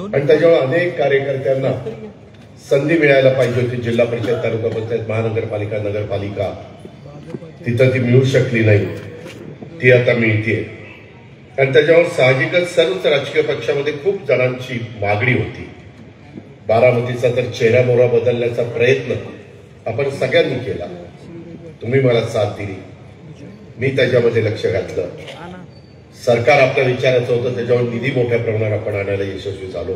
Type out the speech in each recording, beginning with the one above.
आणि त्याच्यामुळे अनेक कार्यकर्त्यांना संधी मिळायला पाहिजे होती. जिल्हा परिषद, तालुका पंचायत, महानगरपालिका, नगरपालिका तिथं ती मिळू शकली नाही, ती आता मिळते. आणि त्याच्यावर साहजिकच सर्वच राजकीय पक्षामध्ये खूप जणांची मागणी होती. बारामतीचा तर चेहरा मोहरा बदलण्याचा प्रयत्न आपण सगळ्यांनी केला. तुम्ही मला साथ दिली, मी त्याच्यामध्ये लक्ष घातलं. सरकार आपल्या विचाराचं होतं, त्याच्यावर निधी मोठ्या प्रमाणात आपण आणायला यशस्वी झालो.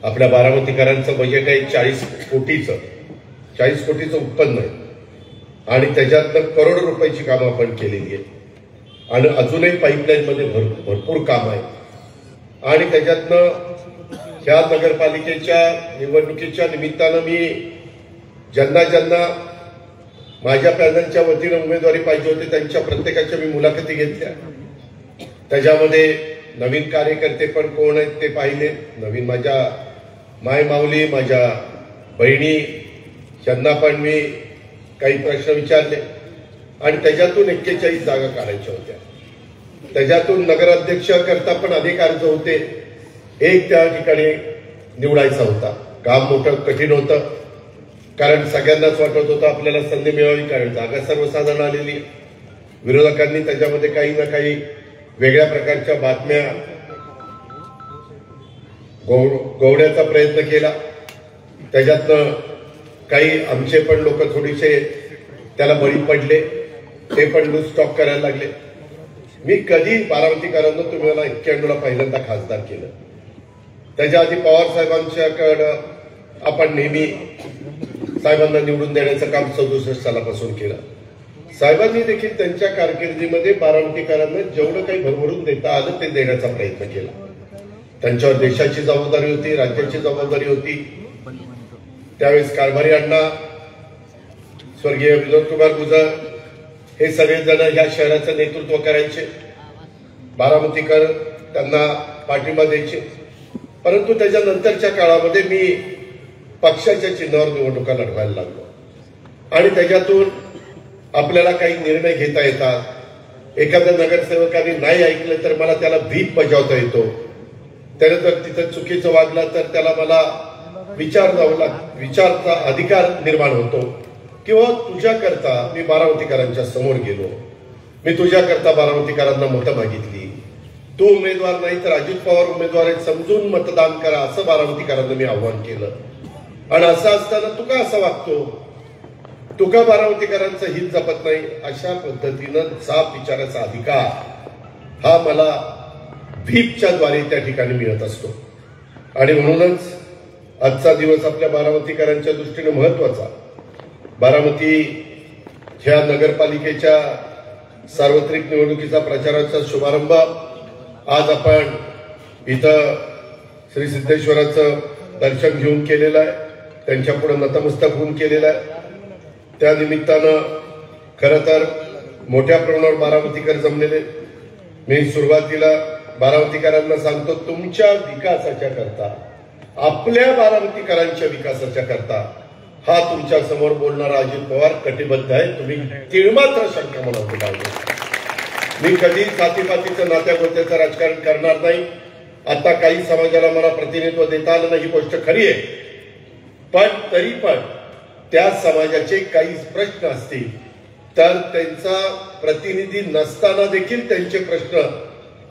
आपल्या बारामतीकरांचं बजेट आहे 40 कोटीचं उत्पन्न आहे आणि त्याच्यातनं करोड रुपयाची कामं आपण केलेली आहेत. आणि अजूनही पाईपलाईन मध्ये भरपूर काम आहे. आणि त्याच्यातनं ह्या नगरपालिकेच्या निवडणुकीच्या निमित्तानं मी ज्यांना माझ्या पॅनलच्या वतीनं उमेदवारी पाहिजे होती त्यांच्या प्रत्येकाच्या मी मुलाखती घेतल्या. त्याच्यामध्ये नवीन कार्यकर्ते पण कोण आहेत ते पाहिले. नवीन माझ्या माय माऊली, माझ्या बहिणी यांना पण मी काही प्रश्न विचारले आणि त्याच्यातून 41 जागा काढायच्या होत्या. त्याच्यातून नगराध्यक्ष करता पण अनेक अर्ज होते. एक त्या ठिकाणी निवडायचा होता. काम मोठं कठीण होतं, कारण सगळ्यांनाच वाटत होतं आपल्याला संधी मिळावी, कारण जागा सर्वसाधारण आलेली. विरोधकांनी त्याच्यामध्ये काही ना काही वेगळ्या प्रकारच्या बातम्या गोवण्याचा प्रयत्न केला. त्याच्यातनं काही आमचे पण लोक थोडेसे त्याला बळी पडले, ते पण लूज स्टॉक करायला लागले. मी कधी बारामतीकरांना तुम्ही मला 91ला पहिल्यांदा खासदार केलं. त्याच्या आधी पवार साहेबांच्याकडं आपण नेहमी साहेबांना निवडून देण्याचं काम 67 सालापासून केलं. साहेबांनी देखील त्यांच्या कारकिर्दीमध्ये बारामतीकरांना जेवढं काही भरभरून देता आलं ते देण्याचा प्रयत्न केला. त्यांच्यावर देशाची जबाबदारी होती, राज्याची जबाबदारी होती. त्यावेळेस कारभारी अण्णा, स्वर्गीय विनोद कुमार गुजर हे सगळेजण या शहराचं नेतृत्व करायचे. बारामतीकर त्यांना पाठिंबा द्यायचे. परंतु त्याच्यानंतरच्या काळामध्ये मी पक्षाच्या चिन्हावर निवडणुका लढवायला लागलो आणि त्याच्यातून आपल्याला काही निर्णय घेता येतात. एखाद्या नगरसेवकाने नाही ऐकलं तर मला त्याला भीक बजावता येतो. त्याने जर तिथं चुकीचं वागलं तर त्याला मला विचारचा अधिकार निर्माण होतो. किंवा तुझ्याकरता मी बारामतीकरांच्या समोर गेलो, मी तुझ्याकरता बारामतीकरांना मतं मागितली, तू उमेदवार नाही तर अजित पवार उमेदवार आहेत समजून मतदान करा, असं बारामतीकरांना मी आव्हान केलं. आणि असं असताना तू का असं वागतो, तू का बारामतीकरांचं हित जपत नाही, अशा पद्धतीनं साफ विचाराचा अधिकार हा मला व्हीपच्या द्वारे त्या ठिकाणी मिळत असतो. आणि म्हणूनच आजचा दिवस आपल्या बारामतीकरांच्या दृष्टीने महत्वाचा. बारामती ह्या नगरपालिकेच्या सार्वत्रिक निवडणुकीचा प्रचाराचा शुभारंभ आज आपण इथं श्री सिद्धेश्वराचं दर्शन घेऊन केलेलं आहे, त्यांच्या पुढे नतमस्तक होऊन केलेलं आहे. त्या निमित्तानं खरं तर मोठ्या प्रमाणावर बारामतीकर जमलेले. मी सुरुवातीला बारामतीकरांना सांगतो, तुमच्या विकासाच्या करता, आपल्या बारामतीकरांच्या विकासाच्या करता हा तुमच्या समोर बोलणारा अजित पवार कटिबद्ध आहे. तुम्ही तिळमात्र शंका मनात पाहिजे. मी कधी जातीपातीचं नात्यागोत्याचं राजकारण करणार नाही. आता काही समाजाला मला प्रतिनिधित्व देता आलं नाही, ही गोष्ट खरी आहे. पण तरी पण त्या समाजाचे काही प्रश्न असतील तर त्यांचा प्रतिनिधी नसताना देखील त्यांचे प्रश्न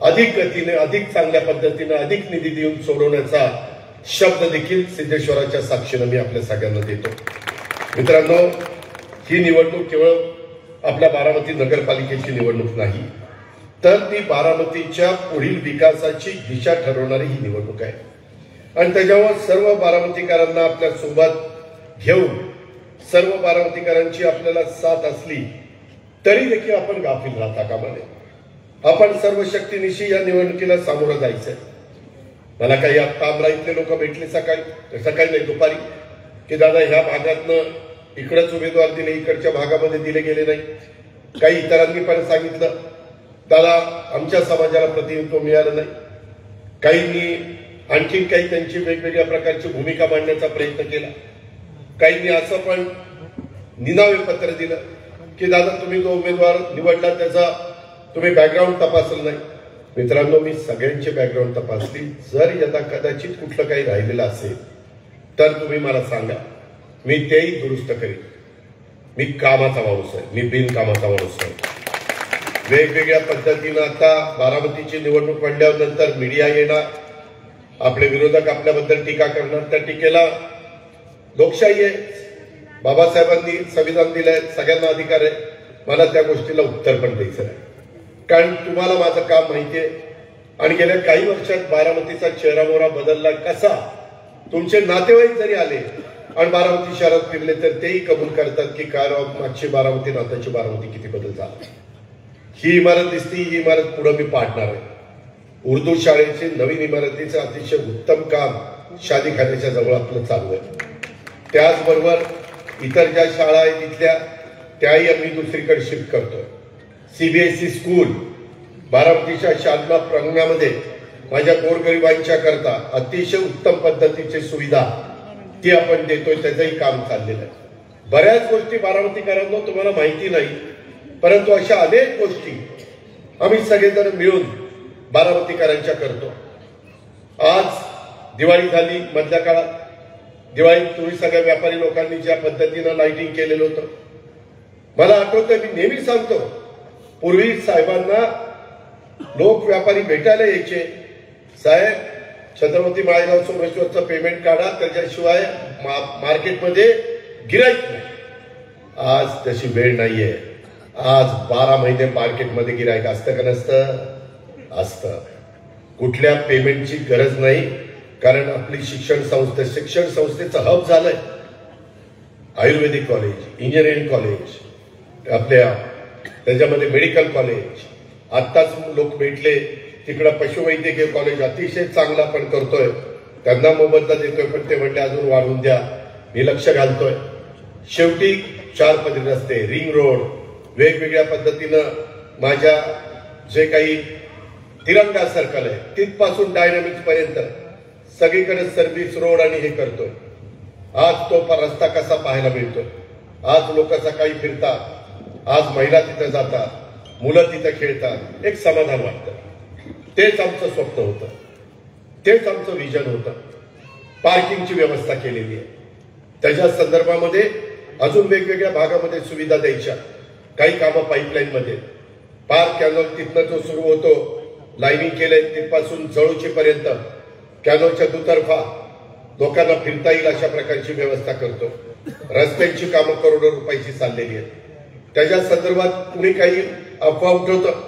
अधिक गतीने, अधिक चांगल्या पद्धतीने, अधिक निधी देऊन सोडवण्याचा शब्द देखील सिद्धेश्वराच्या साक्षीने मी आपल्या सगळ्यांना देतो. मित्रांनो, ही निवडणूक केवळ आपल्या बारामती नगरपालिकेची निवडणूक नाही, तर ती बारामतीच्या पुढील विकासाची दिशा ठरवणारी ही निवडणूक आहे. आणि त्याच्यावर सर्व बारामतीकरांना आपल्या सोबत घेऊन, सर्व बारामतीकरांची आपल्याला साथ असली तरी देखील आपण गाफील राहता कामा नये. आपण सर्व शक्तीनिशी या निवडणुकीला सामोरं जायचंय. मला काही आता अमराईतले लोक भेटले सकाळी नाही दुपारी, की दादा ह्या भागातनं इकडंच उमेदवार दिले, इकडच्या भागामध्ये दिले गेले नाही. काही इतरांनी पण सांगितलं, दादा आमच्या समाजाला प्रतिनिधित्व मिळालं नाही. काहींनी आणखी काही त्यांची वेगवेगळ्या प्रकारची भूमिका मांडण्याचा प्रयत्न केला. काहींनी असं पण निनावे पत्र दिलं की दादा तुम्ही जो उमेदवार निवडला त्याचा तुम्ही बॅकग्राऊंड तपासलं नाही. मित्रांनो, मी सगळ्यांचे बॅकग्राऊंड तपासली. जर यदा कदाचित कुठलं काही राहिलेलं असेल तर तुम्ही मला सांगा, मी तेही दुरुस्त करेन. मी कामाचा माणूस आहे, मी बिनकामाचा माणूस आहे. वेगवेगळ्या पद्धतीनं आता बारामतीची निवडणूक म्हणल्यानंतर मीडिया येणार, आपले विरोधक आपल्याबद्दल टीका करणार. त्या टीकेला लोकशाही आहे, बाबासाहेबांनी संविधान दिलंय, सगळ्यांना अधिकार आहे. मला त्या गोष्टीला उत्तर पण द्यायचं नाही, कारण तुम्हाला माझं काम माहितीये. आणि गेल्या काही वर्षात बारामतीचा चेहरामोहरा बदलला कसा. तुमचे नातेवाईक जरी आले आणि बारामती शहरात फिरले तर तेही कबूल करतात की काय मागची बारामती नाताची बारामती किती बदल झाला. ही इमारत दिसती, ही इमारत पुढे मी पाडणार आहे. उर्दू शाळेचे नवीन इमारतीचं अतिशय उत्तम काम शादीखान्याच्या जवळ आपलं चालू आहे. त्याचबरोबर इतर ज्या शाळा आहेत तिथल्या त्याही आम्ही दुसरीकडे शिफ्ट करतोय. सीबीएसई स्कूल बारामतीच्या शाळा प्रांगणामध्ये माझ्या गोरगरिबांच्या करता अतिशय उत्तम पद्धतीची सुविधा ती आपण देतोय, त्याचंही काम चाललेलं आहे. बऱ्याच गोष्टी बारामतीकरांना तुम्हाला माहिती नाही, परंतु अशा अनेक गोष्टी आम्ही सगळेजण मिळून बारामतीकरांच्या करतो. आज दिवाळी झाली, मधल्या काळात दिवाळीत तुम्ही सगळ्या व्यापारी लोकांनी ज्या पद्धतीनं लाइटिंग केलेलं होतं, मला आठवतं, मी नेहमी सांगतो, पूर्वी साहेबांना लोक व्यापारी भेटायला यायचे. साहेब, छत्रपती माळेगाव सोमेश्वरचं पेमेंट काढा, त्याच्याशिवाय मार्केटमध्ये गिराईक नाही. आज तशी वेळ नाहीये. आज 12 महिने मार्केटमध्ये गिराईक असतं का नसतं? असतं. कुठल्या पेमेंटची गरज नाही, कारण आपली शिक्षण संस्थेचं हब झालंय. आयुर्वेदिक कॉलेज, इंजिनिअरिंग कॉलेज, आपल्या त्याच्यामध्ये मेडिकल कॉलेज. आत्ताच लोक भेटले, तिकडं पशुवैद्यकीय कॉलेज अतिशय चांगला आपण करतोय, त्यांना मोबदला देतोय, पण ते म्हणले अजून वाढवून द्या. मी लक्ष घालतोय. शेवटी 4 पदरी रस्ते, रिंग रोड, वेगवेगळ्या पद्धतीनं माझ्या जे काही तिरंगा सर्कल आहे तिथपासून डायनामिक्स पर्यंत सगळीकडे सर्व्हिस रोड आणि हे करतोय. आज तो रस्ता कसा पाहायला मिळतोय. आज लोक सकाळी फिरतात, आज महिला तिथं जातात, मुलं तिथं खेळतात, एक समाधान वाटतं. तेच आमचं स्वप्न होतं, तेच आमचं विजन होतं. पार्किंगची व्यवस्था केलेली आहे, त्याच्या संदर्भामध्ये अजून वेगवेगळ्या भागामध्ये सुविधा द्यायच्या. काही कामं पाईपलाईन मध्ये, पार्क कॅनॉल तिथनं जो सुरू होतो लाईनिंग केलंय तिथपासून जळूची पर्यंत कॅनॉलच्या दुतर्फा लोकांना फिरता येईल अशा प्रकारची व्यवस्था करतो. रस्त्यांची कामं करोडो रुपयाची चाललेली आहेत. त्याच्या संदर्भात कुणी काही अफवा उठवतं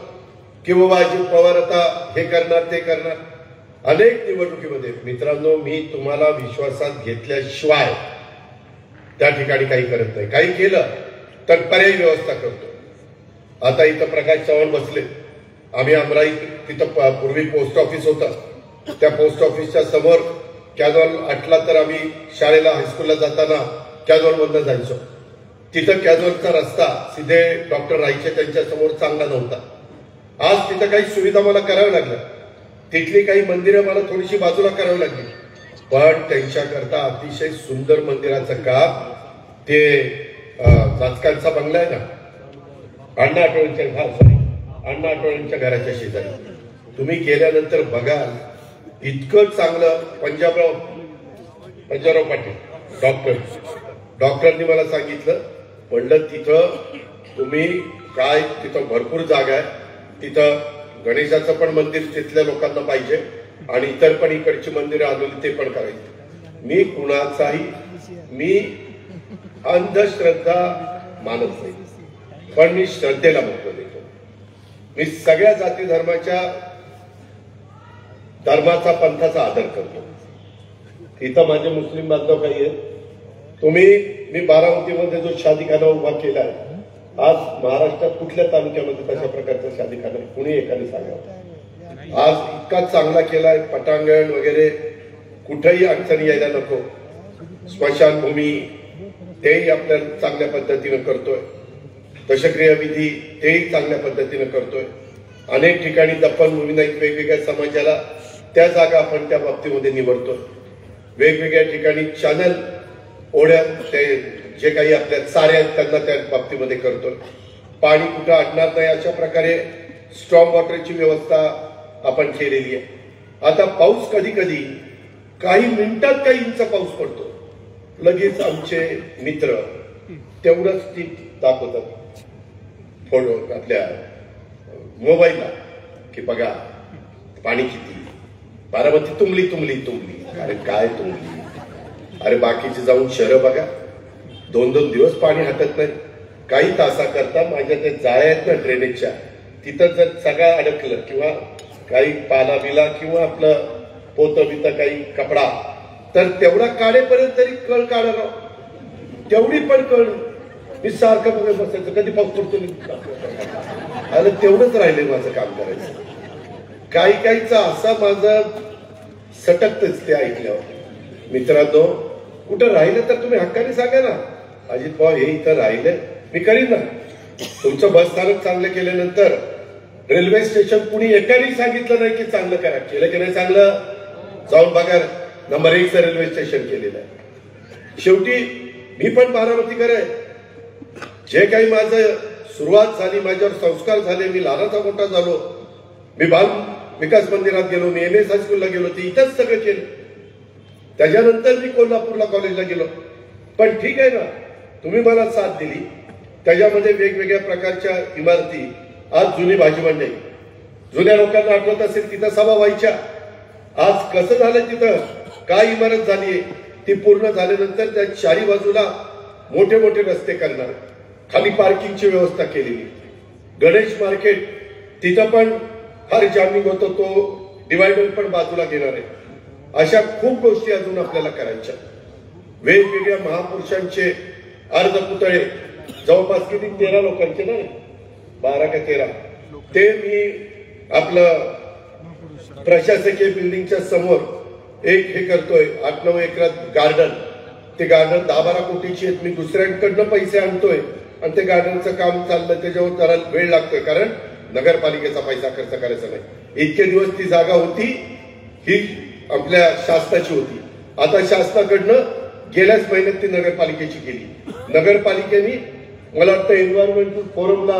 की बाबा अजित पवार आता हे करणार ते करणार. अनेक निवडणुकीमध्ये मित्रांनो, मी तुम्हाला विश्वासात घेतल्याशिवाय त्या ठिकाणी काही करत नाही. काही केलं तर पर्यायी व्यवस्था करतो. आता इथं प्रकाश चव्हाण बसले, आम्ही अमराई तिथं पूर्वी पोस्ट ऑफिस होतं, त्या पोस्ट ऑफिसच्या समोर कॅनॉल आटला तर आम्ही शाळेला हायस्कूलला जाताना कॅनॉल मधनं जायचो. तिथं कॅनॉलचा रस्ता सिधे डॉक्टर राईचे त्यांच्या समोर चांगला नव्हता. आज तिथं काही सुविधा मला कराव्या लागल्या. तिथली काही मंदिरं मला थोडीशी बाजूला करावी लागली, पण त्यांच्याकरता अतिशय सुंदर मंदिराचं काम ते नाचकांचा बंगला आहे ना, अण्णा आठवड्यांच्या घराच्या शेजारी, तुम्ही गेल्यानंतर बघाल इतकं चांगलं. पंजाबराव पाटील डॉक्टरांनी मला सांगितलं, म्हणलं तिथं तुम्ही काय, तिथं भरपूर जागा आहे, तिथं गणेशाचं पण मंदिर तिथल्या लोकांना पाहिजे आणि इतर पण इकडची मंदिरं आलेली ते पण करायची. मी कुणाचाही अंधश्रद्धा मानत नाही, पण मी श्रद्धेला महत्व देतो. मी सगळ्या जाती धर्माचा पंथाचा आदर करतो. इथं माझे मुस्लिम बांधव काही आहेत. मी बारामतीमध्ये जो शादीखाना उभा केलाय, आज महाराष्ट्रात कुठल्या तालुक्यामध्ये तशा प्रकारचा शादीखाना कुणी एकाने सांगावं. आज इतका चांगला केलाय, पटांगण वगैरे कुठेही अडचणी यायला नको. स्मशानभूमी तेही आपल्याला चांगल्या पद्धतीनं करतोय. दशक्रिया विधी तेही चांगल्या पद्धतीनं करतोय. अनेक ठिकाणी दफनभूमी नाही, वेगवेगळ्या समाजाला त्या जागा आपण त्या बाबतीमध्ये निवडतोय. वेगवेगळ्या ठिकाणी चॅनल ओढ्या ते जे काही आपल्या चाऱ्या आहेत त्यांना त्या बाबतीमध्ये करतोय. पाणी कुठं अडणार नाही अशा प्रकारे स्ट्रॉंग वॉटरची व्यवस्था आपण केलेली आहे. आता पाऊस कधी कधी काही मिनिटात काही इंच पाऊस पडतो, लगेच आमचे मित्र तेवढंच ती दाखवतात फोटो आपल्या मोबाईलला की बघा पाणी किती, बारामती तुंबली तुंबली तुंबली. अरे काय तुंबली? अरे बाकीचे जाऊन शहरं बघा, 2-2 दिवस पाणी हातत नाही. काही तासाकरता माझ्या त्या जाळ्या आहेत ना ड्रेनेजच्या, तिथं जर सगळं अडकलं किंवा काही पाला बिला किंवा आपलं पोतं बितं काही कपडा, तर तेवढा काढेपर्यंत तरी कळ काढा, तेवढी पण कळ. मी सारखं बघत बसायचं कधी पाऊस पडतो. आणि तेवढंच राहिले माझं काम करायचं. काही काहीचा असा माझं सटकतच ते ऐकल्यावर. मित्रांनो, कुठं राहिलं तर तुम्ही हक्काने सांगा ना, अजित भाऊ हे इथं राहिलं मी करीन ना. तुमचं बस स्थानक चांगलं केल्यानंतर रेल्वे स्टेशन कुणी एकाने सांगितलं नाही की चांगलं करा. केलं की नाही चांगलं? जाऊन बघा, नंबर 1चं रेल्वे स्टेशन केलेलं आहे. शेवटी मी पण बारामतीकर आहे. जे काही माझं सुरुवात झाली, माझ्यावर संस्कार झाले, मी लहानाचा मोठा झालो, मी बाल विकास मंदिरात गेलो, मी MS हायस्कूलला गेलो, ते इथंच सगळं केलं. त्याच्यानंतर मी कोल्हापूरला कॉलेजला गेलो. पण ठीक आहे ना, तुम्ही मला साथ दिली. त्याच्यामध्ये वेगवेगळ्या प्रकारच्या इमारती, आज जुनी भाजी मंडई, जुन्या लोकांना आठवत असेल तिथं सभा व्हायच्या. आज कसं झालं, तिथं काय इमारत झालीये, ती पूर्ण झाल्यानंतर त्या चारी बाजूला मोठे मोठे रस्ते करणार, खाली पार्किंगची व्यवस्था केलेली. गणेश मार्केट तिथं पण फार जामिंग होतो, तो डिवायडर पण बाजूला घेणार आहे. अशा खूप गोष्टी अजून आपल्याला करायच्या. वेगवेगळ्या महापुरुषांचे अर्धपुतळे जवळपास किती 13 लोकांचे नाही, 12 का 13, ते मी आपलं प्रशासकीय बिल्डिंगच्या समोर एक हे करतोय, 8-9 एकरात गार्डन. ते गार्डन 10-12 कोटीची आहेत. मी दुसऱ्यांकडनं पैसे आणतोय आणि ते गार्डनचं काम चाललं. त्याच्यावर जरा वेळ लागतोय, कारण नगरपालिकेचा पैसा खर्च करायचा नाही. इतके दिवस ती जागा होती, ही आपल्या शासनाची होती. आता शासनाकडनं गेल्याच महिन्यात ती नगरपालिकेची केली. नगरपालिकेने मला वाटतं एन्व्हायरमेंटल फोरमला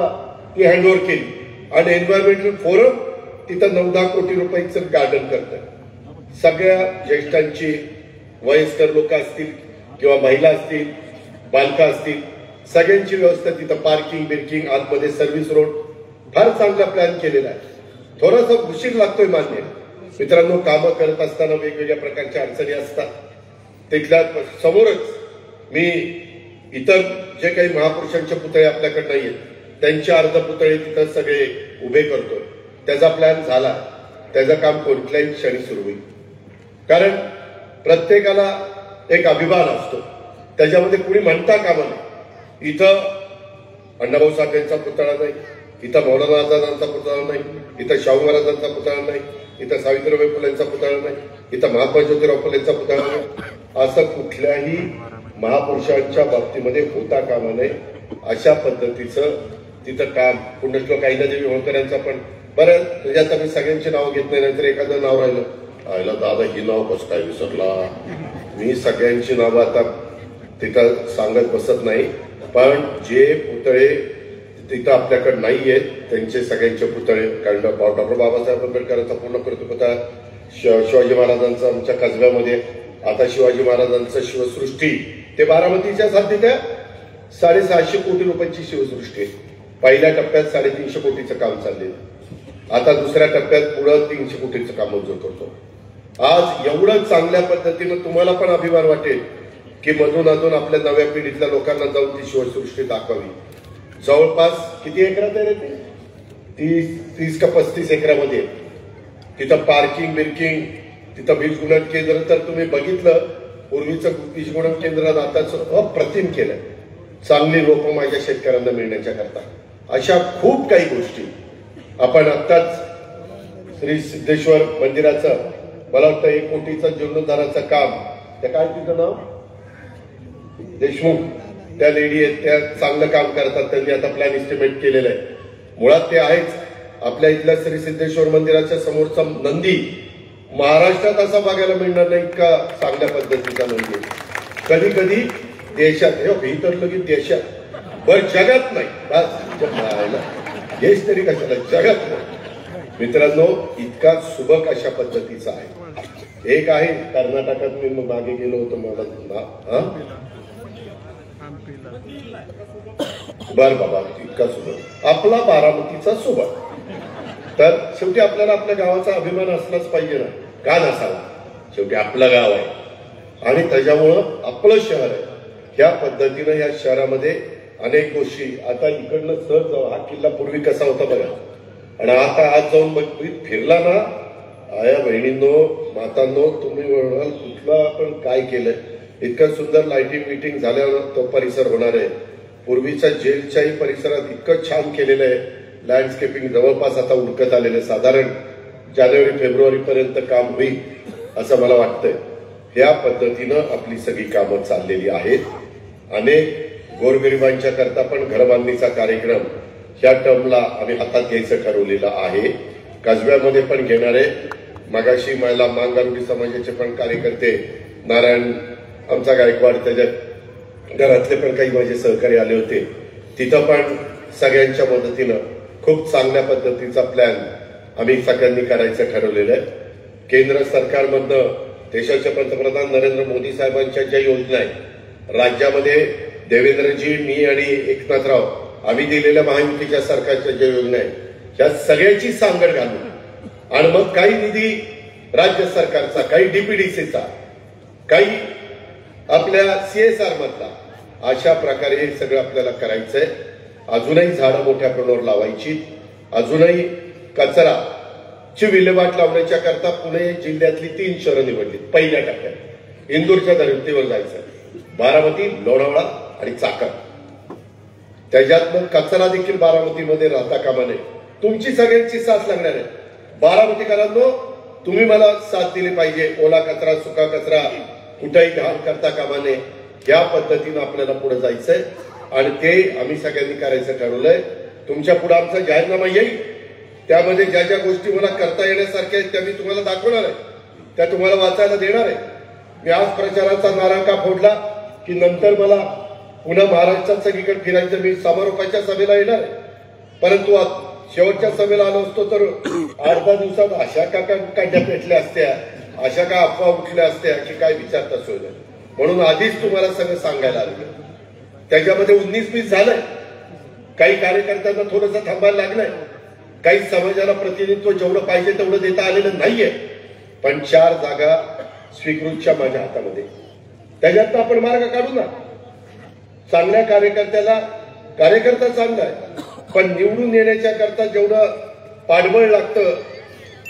ती हँडओव्हर केली आणि एन्व्हायरमेंटल फोरम तिथं 9-10 कोटी रुपयाचं गार्डन करतं. सगळ्या ज्येष्ठांची, वयस्कर लोक असतील किंवा महिला असतील, बालका असतील, सगळ्यांची व्यवस्था तिथं, पार्किंग बिर्किंग, आतमध्ये सर्व्हिस रोड, फार चांगला प्लॅन केलेला आहे. थोडासा उशीर लागतोय मान्य. मित्रांनो, कामं करत असताना वेगवेगळ्या प्रकारच्या अडचणी असतात. तिथल्या समोरच मी इतर जे काही महापुरुषांचे पुतळे आपल्याकडे नाहीयेत, त्यांचे अर्धपुतळे तिथं सगळे उभे करतोय. त्याचा प्लॅन झाला, त्याचं काम कोणत्याही क्षणी सुरू होईल. कारण प्रत्येकाला एक अभिमान असतो, त्याच्यामध्ये कुणी म्हणता कामा नाही. इथं अण्णाभाऊ साठेंचा पुतळा नाही, इथं मौलाना आझादांचा पुतळा नाही, इथं शाहू महाराजांचा पुतळा नाही, इथं सावित्रीबाई फुलेंचा पुतळा नाही, इथं महात्मा ज्योतिराव फुलेंचा पुतळा नाही. असं कुठल्याही महापुरुषांच्या बाबतीमध्ये होता कामा नये. अशा पद्धतीचं तिथं काम. पुण्यश्लोक अहिल्यादेवी होळकर यांचा पण, बरं त्याच्यात मी सगळ्यांची नावं घेत नाही, नंतर एखादं नाव राहिलं, आयला दादा ही नाव कसं काय विसरला. मी सगळ्यांची नावं आता तिथं सांगत बसत नाही, पण जे पुतळे तिथं आपल्याकडे नाही आहेत त्यांचे सगळ्यांचे पुतळे, कारण डॉक्टर बाबासाहेब आंबेडकरांचा पूर्ण प्रतिपुतळा, शिवाजी महाराजांचा आमच्या कसब्यामध्ये, आता शिवाजी महाराजांचं शिवसृष्टी, ते बारामतीच्या साध्या 650 कोटी रुपयांची शिवसृष्टी आहे. पहिल्या टप्प्यात 350 कोटीचं काम चाललेलं, आता दुसऱ्या टप्प्यात पुढं 300 कोटीचं काम मंजूर करतो. आज एवढं चांगल्या पद्धतीनं तुम्हाला पण अभिमान वाटेल की मधून अधून आपल्या नव्या पिढीतल्या लोकांना जाऊन ती शिवसृष्टी दाखवावी. जवळपास किती एकरात आहे रे ते? 30 का 35 एकरामध्ये. तिथं पार्किंग बिर्किंग, तिथं वीज गुणन केंद्र तर तुम्ही बघितलं, पूर्वीचं वीज गुणन केंद्र आताच अप्रतिम केलं. चांगली लोक माझ्या शेतकऱ्यांना मिळण्याच्या करता. अशा खूप काही गोष्टी आपण आत्ताच श्री सिद्धेश्वर मंदिराचं, मला वाटतं 1 कोटीचं जीर्णोद्धाराचं काम, त्या काय तिचं नाव देशमुख, त्या लेडी आहेत, त्या चांगलं काम करतात. त्यांनी आता प्लॅन इस्टिमेट केलेलं आहे. मुळात ते आहेच. आपल्या इथल्या श्री सिद्धेश्वर मंदिराच्या समोरचा नंदी महाराष्ट्रात असा बघायला मिळणार नाही, इतका चांगल्या पद्धतीचा नंदी. कधी कधी देशात, हे तर लगेच देशात, बरं जगात नाही, देश तरी कशाला, जगात नाही. मित्रांनो, इतका सुबक अशा पद्धतीचा आहे. एक आहे कर्नाटकात, मी मागे गेलो होतो, मला बर बाबा, इतका सुबक आपला बारामतीचा सुबक. तर शेवटी आपल्याला आपल्या गावाचा अभिमान असलाच पाहिजे ना, का नसावा? शेवटी आपलं गाव आहे आणि त्याच्यामुळं आपलं शहर आहे. ह्या पद्धतीनं या शहरामध्ये अनेक गोष्टी, आता इकडनं सहज जाऊ, हा किल्ला पूर्वी कसा होता बघा, आणि आता आज जाऊन फिरला ना, आया बहिणींनो, मातांनो, तुम्ही म्हणाल कुठलं आपण काय केलंय, इतकं सुंदर लाइटिंग मिटिंग झाल्यावर तो परिसर होणार आहे. पूर्वीच्या जेलच्याही परिसरात इतकं छान केलेलं आहे. लँडस्केपिंग जवळपास आता उडकत आलेलं आहे. साधारण जानेवारी फेब्रुवारी पर्यंत काम होईल असं मला वाटतंय. ह्या पद्धतीनं आपली सगळी कामं चाललेली आहेत. अनेक गोरगरिबांच्या करता पण घरबांधणीचा कार्यक्रम ह्या टर्मला आम्ही हातात घ्यायचं ठरवलेलं आहे. कसब्यामध्ये पण घेणार आहे. मगाशी मला मांगारुडी समाजाचे पण कार्यकर्ते, नारायण आमचा गायकवाड, त्याच्यात घरातले पण काही माझे सहकारी आले होते. तिथं पण सगळ्यांच्या मदतीनं खूप चांगल्या पद्धतीचा प्लॅन आम्ही सगळ्यांनी करायचं ठरवलेलं आहे. केंद्र सरकारमधनं देशाचे पंतप्रधान नरेंद्र मोदी साहेबांच्या ज्या योजना आहेत, राज्यामध्ये देवेंद्रजी, मी आणि एकनाथराव आम्ही दिलेल्या महायुतीच्या सरकारच्या ज्या योजना आहेत, ह्या सगळ्याची सांगड घालून आणि मग काही निधी राज्य सरकारचा, काही डीपीडीसीचा, काही आपल्या सीएसआर मधला, अशा प्रकारे हे सगळं आपल्याला करायचंय. अजूनही झाडं मोठ्या प्रमाणावर लावायची. अजूनही कचराची विल्हेवाट लावण्याच्या करता पुणे जिल्ह्यातली 3 शहरं निवडली. पहिल्या टप्प्यात इंदूरच्या धर्तीवर जायचं, बारामती, लोणावळा आणि चाकण. त्याच्यातनं कचरा देखील बारामतीमध्ये राहता कामा नये. तुमची सगळ्यांची साथ लागणार आहे. बारामतीकरांनो, तुम्ही मला साथ दिली पाहिजे. ओला कचरा, सुका कचरा कुठेही घाण करता कामा नये. या पद्धतीनं आपल्याला पुढे जायचंय आणि ते आम्ही सगळ्यांनी करायचं ठरवलंय. तुमच्या पुढे आमचा जाहीरनामा येईल. त्यामध्ये ज्या ज्या गोष्टी मला करता येण्यासारख्या आहेत त्या मी तुम्हाला दाखवणार आहे, त्या तुम्हाला वाचायला देणार आहे. मी आज प्रचाराचा नारा का फोडला की नंतर मला पुन्हा महाराष्ट्रात सगळीकडे फिरायचं. मी समारोपाच्या सभेला येणार आहे, परंतु शेवटच्या सभेला आलो असतो तर 8-10 दिवसात अशा का काढ्या पेटल्या असत्या, अशा का अफवा उठल्या असत्या की काय विचारता सोय नाही. म्हणून आधीच तुम्हाला सगळं सांगायला आलं. त्याच्यामध्ये 19-20 झालंय. काही कार्यकर्त्यांना थोडंसं थांबायला लागलंय. काही समाजाला प्रतिनिधित्व जेवढं पाहिजे तेवढं देता आलेलं नाहीये. पण 4 जागा स्वीकृतच्या माझ्या हातामध्ये, त्याच्यात आपण मार्ग काढू ना. चांगल्या कार्यकर्त्याला, कार्यकर्ता चांगला आहे, पण निवडून येण्याच्या करता जेवढं पाठबळ लागतं,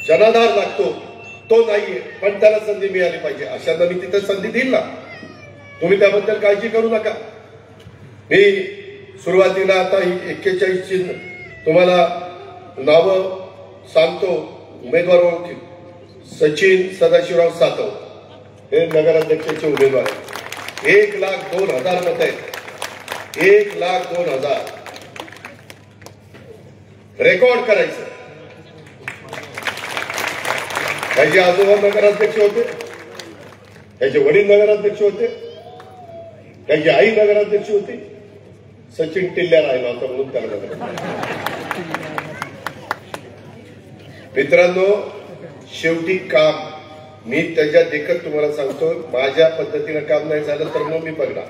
जनाधार लागतो, तो नाहीये. पण त्याला संधी मिळाली पाहिजे. अशांना मी तिथं संधी देईल ना. तुम्ही त्याबद्दल काळजी करू नका. मी सुरुवातीला आता 41ची तुम्हाला नावं सांगतो. उमेदवार ओळखी: सचिन सदाशिवराव सातव, हे नगराध्यक्षाचे उमेदवार आहेत. 1,02,000 मत आहेत. 1,02,000 रेकॉर्ड करायचं. त्याचे आजोबा नगराध्यक्ष होते, त्याचे वडील नगराध्यक्ष होते, त्याची आई नगराध्यक्ष होती. सचिन टिल्ल्या राहिला होता म्हणून त्याला. मित्रांनो, शेवटी काम मी त्याच्या देखत तुम्हाला सांगतो, माझ्या पद्धतीनं काम नाही झालं तर मग मी बघणार.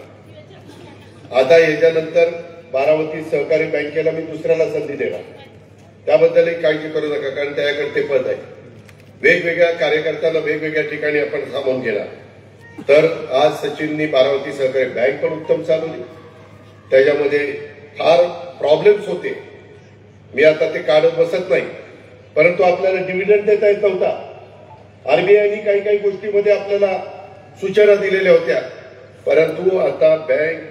आता याच्यानंतर बारामती सहकारी बँकेला मी दुसऱ्याला संधी देणार. त्याबद्दलही काळजी करू नका, कारण त्याच्याकडे ते पद आहे. वेगवेगळ्या कार्यकर्त्यांना वेगवेगळ्या ठिकाणी आपण सामावून घेणार. तर आज सचिननी बारामती सहकारी बँक पण उत्तम चालवली. त्याच्यामध्ये फार प्रॉब्लेम्स होते, मी आता ते काढत बसत नाही, परंतु आपल्याला डिव्हिडंड देता येत नव्हता. आरबीआयने काही काही गोष्टीमध्ये आपल्याला सूचना दिलेल्या होत्या, परंतु आता बँक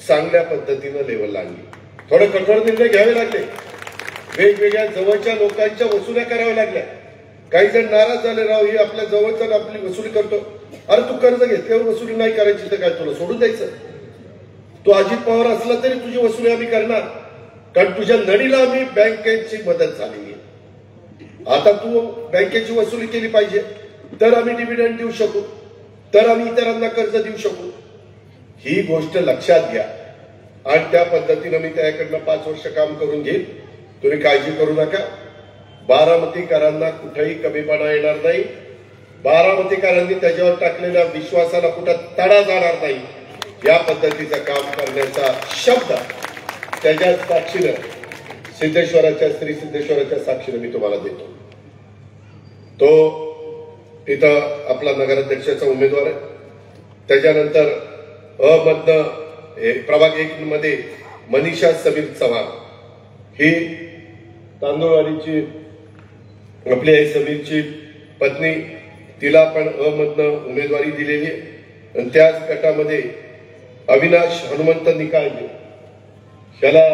चांगल्या पद्धतीनं लेवलला आणली. थोडे कठोर निर्णय घ्यावे लागले. वेगवेगळ्या जवळच्या लोकांच्या वसुल्या कराव्या लागल्या. काही जण नाराज झाले, राव ही आपल्या जवळचा आपली वसुली करतो. अरे तू कर्ज घेतल्यावर वसुली नाही करायची तर काय तुला सोडून द्यायचं? तू अजित पवार असला तरी तुझी वसुली आम्ही करणार, कारण तुझ्या नडीला आम्ही बँकेची मदत झालेली आहे. आता तू बँकेची वसुली केली पाहिजे तर आम्ही डिव्हिडंड देऊ शकू, तर आम्ही इतरांना कर्ज देऊ शकू. ही गोष्ट लक्षात घ्या आणि त्या पद्धतीनं मी त्याकडनं 5 वर्ष काम करून घेईल. तुम्ही काळजी करू नका. बारामतीकरांना कुठेही कमीपणा येणार नाही, बारामतीकरांनी त्याच्यावर टाकलेल्या विश्वासाला कुठं तडा जाणार नाही, या पद्धतीचं काम करण्याचा शब्द त्याच्या साक्षीनं सिद्धेश्वराच्या श्री सिद्धेश्वराच्या साक्षीनं मी तुम्हाला देतो. तो तिथं आपला नगराध्यक्षाचा उमेदवार आहे. त्याच्यानंतर मधनं प्रभाग 1 मध्ये मनीषा समीर चव्हाण ही तांदूळवाडीची आपली आई समीरची पत्नी, तिला पण मधनं उमेदवारी दिलेली आहे. आणि त्याच गटामध्ये अविनाश हनुमंत निकाळजे ह्याला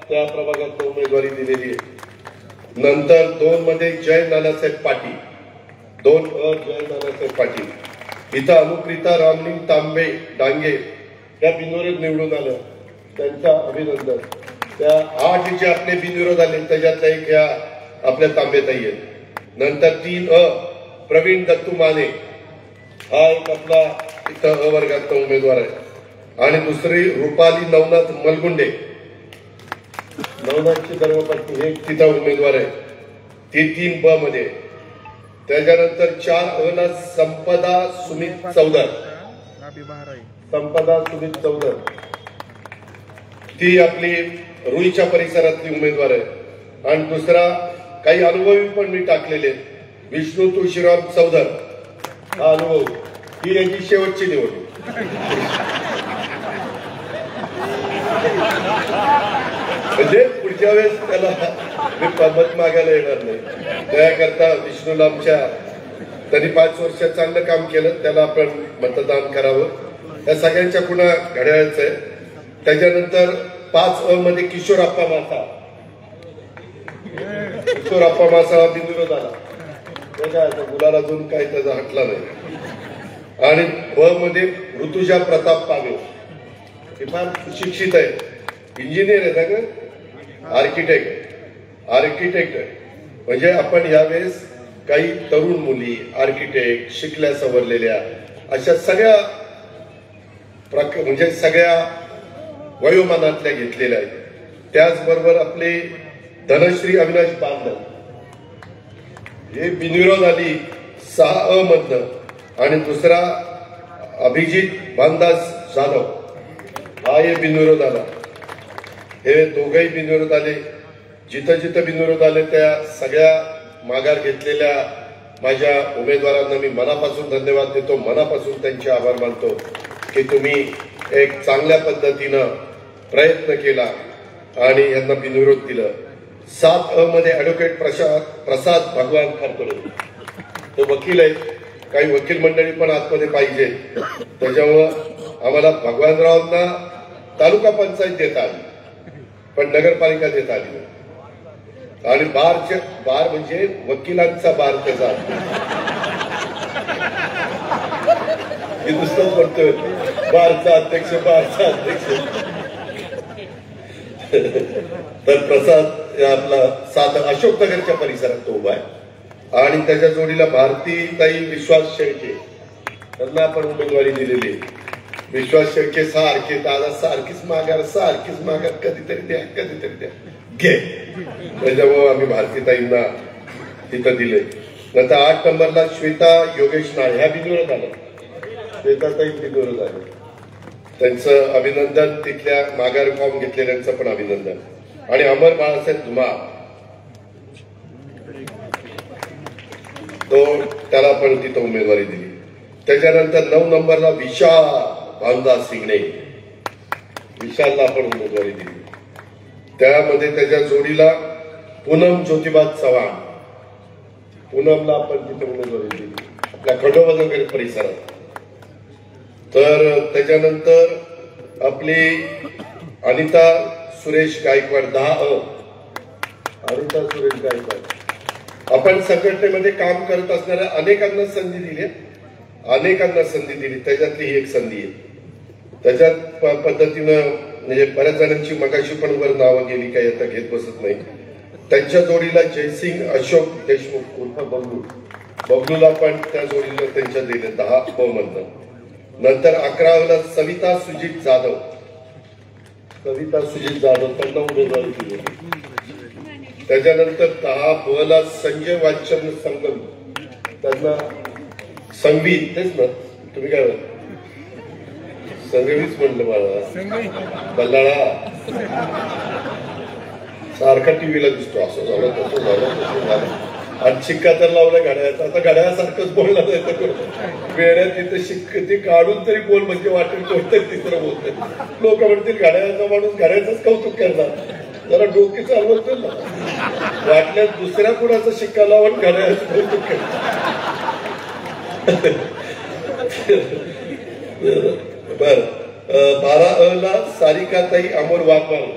त्या प्रभागात उमेदवारी दिलेली आहे. नंतर 2 मध्ये जय नानासाहेब पाटील, 2 जय नानासाहेब पाटील. इथं अनुप्रिता रामलिंग तांबे डांगे त्या बिनविरोध निवडून आलं, त्यांचं अभिनंदन. त्या 8 जे आपले बिनविरोध आले त्याच्यातल्या एक ह्या आपल्या तांबेताई आहेत. नंतर 3 प्रवीण दत्तू माने हा एक आपला इथं वर्गातला उमेदवार आहे. आणि दुसरी रुपाली नवनाथ मलगुंडे, नवनाथची धर्मपत्नी, हे तिथं उमेदवार आहे, ती 3 मध्ये. त्याच्यानंतर 4 ला संपदा सुमित चौधर, संपदा सुमित चौधर ती आपली रुईच्या परिसरातली उमेदवार आहे. आणि दुसरा काही अनुभवी पण मी टाकलेले, विष्णू तुळशीराम चौधर हा अनुभव, ही यांची शेवटची निवड. म्हणजे पुढच्या वेळेस त्याला मी मत मागायला येणार नाही. त्याकरता विष्णूला आमच्या त्यांनी 5 वर्ष चांगलं काम केलं, त्याला आपण मतदान करावं. त्या सगळ्यांच्या पुन्हा घड्याळाचं आहे. त्याच्यानंतर 5 मध्ये किशोरप्पा मासा, किशोरप्पा मासा बिनविरोध आला, काय मुलाला अजून काही त्याचा हटला नाही. आणि मध्ये ऋतुजा प्रताप पागे, हे फार सुशिक्षित आहे, इंजिनियर आहे ना, आर्किटेक्ट आहे. म्हणजे आपण यावेळेस काही तरुण मुली आर्किटेक्ट शिकल्या सवरलेल्या अशा सगळ्या म्हणजे सगळ्या वयोमानातल्या घेतलेल्या आहेत. त्याचबरोबर आपले धनश्री अविनाश बांधल हे बिनविरोध आली 6 मधनं. आणि दुसरा अभिजित भानदास जाधव हा हे बिनविरोध आला. हे दोघंही बिनविरोध आले. जिथं जिथं बिनविरोध आले त्या सगळ्या माघार घेतलेल्या माझ्या उमेदवारांना मी मनापासून धन्यवाद देतो, मनापासून त्यांचे आभार मानतो की तुम्ही एक चांगल्या पद्धतीनं प्रयत्न केला आणि यांना बिनविरोध दिलं. 7 मध्ये ऍडव्होकेट प्रसाद भगवान खारतोडे, तो वकील आहेत. काही वकील मंडळी पण आतमध्ये पाहिजे, त्याच्यामुळं आम्हाला भगवानरावांना तालुका पंचायत देता आली पण नगरपालिका देता आली. आणि बार म्हणजे वकिलांचा बार त्याचा मी दुसरंच म्हणतोय, बारचा अध्यक्ष. तर प्रसाद आपला 7 अशोकनगरच्या परिसरात तो उभा आहे. आणि त्याच्या जोडीला भारतीताई विश्वास शेळके, त्यांना आपण उमेदवारी दिलेली. विश्वास शेळके सारखे दादा सारखीच माघार कधीतरी द्या घे, त्याच्यामुळे आम्ही भारतीताईंना तिथं दिले. नंतर 8 नंबरला श्वेता योगेश नाळे, ह्या बिनविरोध आल्या, श्वेताताई बिनविरोध आले, त्यांचं अभिनंदन. तिथल्या माघार फॉर्म घेतलेल्यांचं पण अभिनंदन. आणि अमर बाळासाहेब धुमाळ, तो त्याला पण तिथं उमेदवारी दिली. त्याच्यानंतर 9 नंबरला विशाल भानदास सिंगणे, विशालला आपण उमेदवारी दिली. त्यामध्ये त्याच्या जोडीला पूनम ज्योतिबा चव्हाण, पूनमला आपण तिथे उमेदवारी दिली आपल्या खंडोबा परिसरात. तर त्याच्यानंतर आपली अनिता सुरेश गायकवाड 10 अनिता सुरेश गायकवाड, आपण संघटनेमध्ये काम करत असणाऱ्या अनेकांना संधी दिली, त्याच्यातली ही एक संधी आहे. त्याच्यात पद्धतीनं म्हणजे बऱ्याच जणांची मगाशी पण वर नावं गेली, काही आता घेत बसत नाही. त्यांच्या जोडीला जयसिंग अशोक देशमुख उर्फ बबलूला पण त्या जोडीला त्यांच्या दिले 10 मधनं. नंतर 11 सविता सुजित जाधव, त्यांना उमेदवारी दिली. त्याच्यानंतर 10 ब संजय वाचन संगम, त्यांना संगवी, तेच ना तुम्ही काय संगवीच म्हणलं मला, बल्लाळा सारखा टीव्हीला दिसतो, असं झालं तसं झालं तसं झालं, आणि शिक्का तर लावला घड्याळाचा. आता घड्याळासारखंच बोलला जायचं, वेळेत तिथं शिक्क ते काढून तरी बोल म्हणजे वाटेल कोणतरी तिसरं बोलत. लोक म्हणतील घड्याळाचा माणूस घड्याळाचंच कौतुक करणार, जरा डोकी चालवतो ना, वाटल्यास दुसऱ्या कुणाचा शिक्का लावून घड्याळाचं कौतुक करणार. बर 12 सारिकाताई अमोल वाघमारे,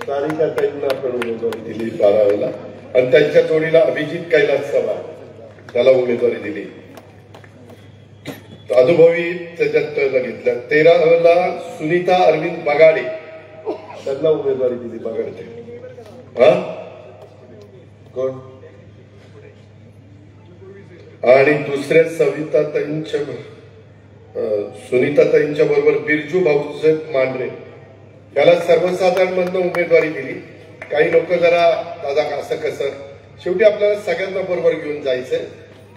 सारिकाताईंना आपण उमेदवारी दिली 12 आणि त्यांच्या जोडीला अभिजित कैलास सभा त्याला उमेदवारी दिली. अनुभवी त्याच्यात घेतलं. 13 सुनीता अरविंद बगाडे त्यांना उमेदवारी दिली. बगाडे हा कोण, आणि दुसऱ्या सविताताईंच्या सुनीताताईंच्या बरोबर बिरजू भाऊसाहेब मांढरे त्याला सर्वसाधारण मधनं उमेदवारी दिली. काही लोक जरा दादा असं कसं, शेवटी आपल्याला सगळ्यांना बरोबर घेऊन जायचंय,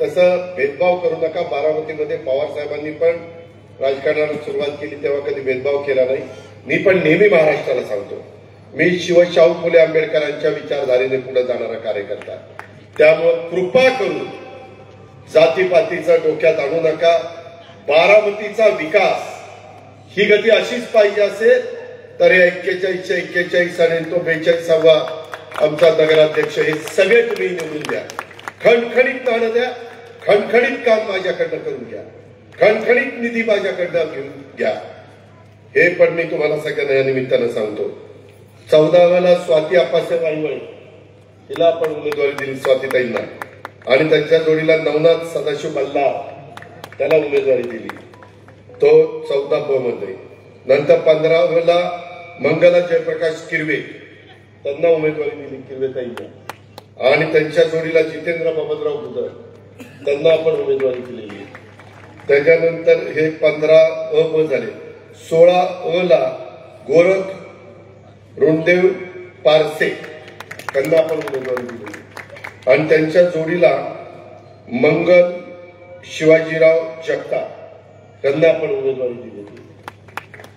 तसं भेदभाव करू नका. बारामतीमध्ये पवार साहेबांनी पण राजकारणाला सुरुवात केली तेव्हा कधी भेदभाव केला नाही. मी पण नेहमी महाराष्ट्राला सांगतो, मी शाहू फुले आंबेडकरांच्या विचारधारेने पुढे जाणारा कार्यकर्ता, त्यामुळे कृपा करून जातीपातीचा डोक्यात आणू नका. बारामतीचा विकास ही गती अशीच पाहिजे असेल तर 41 आणि तो 42वा आमचा नगराध्यक्ष हे सगळे तुम्ही निवडून द्या. खणखणीत नाणं द्या, खणखणीत काम माझ्याकडनं करून घ्या, खणखणीत निधी माझ्याकडनं घेऊन घ्या. हे पण मी तुम्हाला सगळ्यांना या निमित्तानं सांगतो. 14 स्वाती आप्पासाहेब आईवळे हिला आपण उमेदवारी दिली, स्वातीताईंना, आणि त्यांच्या जोडीला नवनाथ सदाशिव बल्ला त्याला उमेदवारी दिली, तो 14 ब मध्ये. नंतर 15 मंगला जयप्रकाश किरवे त्यांना उमेदवारी दिली, किरवेताईंना, आणि त्यांच्या जोडीला जितेंद्र बाबतराव गुजर त्यांना आपण उमेदवारी दिलेली. त्याच्यानंतर हे 15 अ ब झाले. 16 गोरख ऋणदेव पारसे त्यांना आपण उमेदवारी दिली, आणि त्यांच्या जोडीला मंगल शिवाजीराव जगताप त्यांना आपण उमेदवारी दिलेली.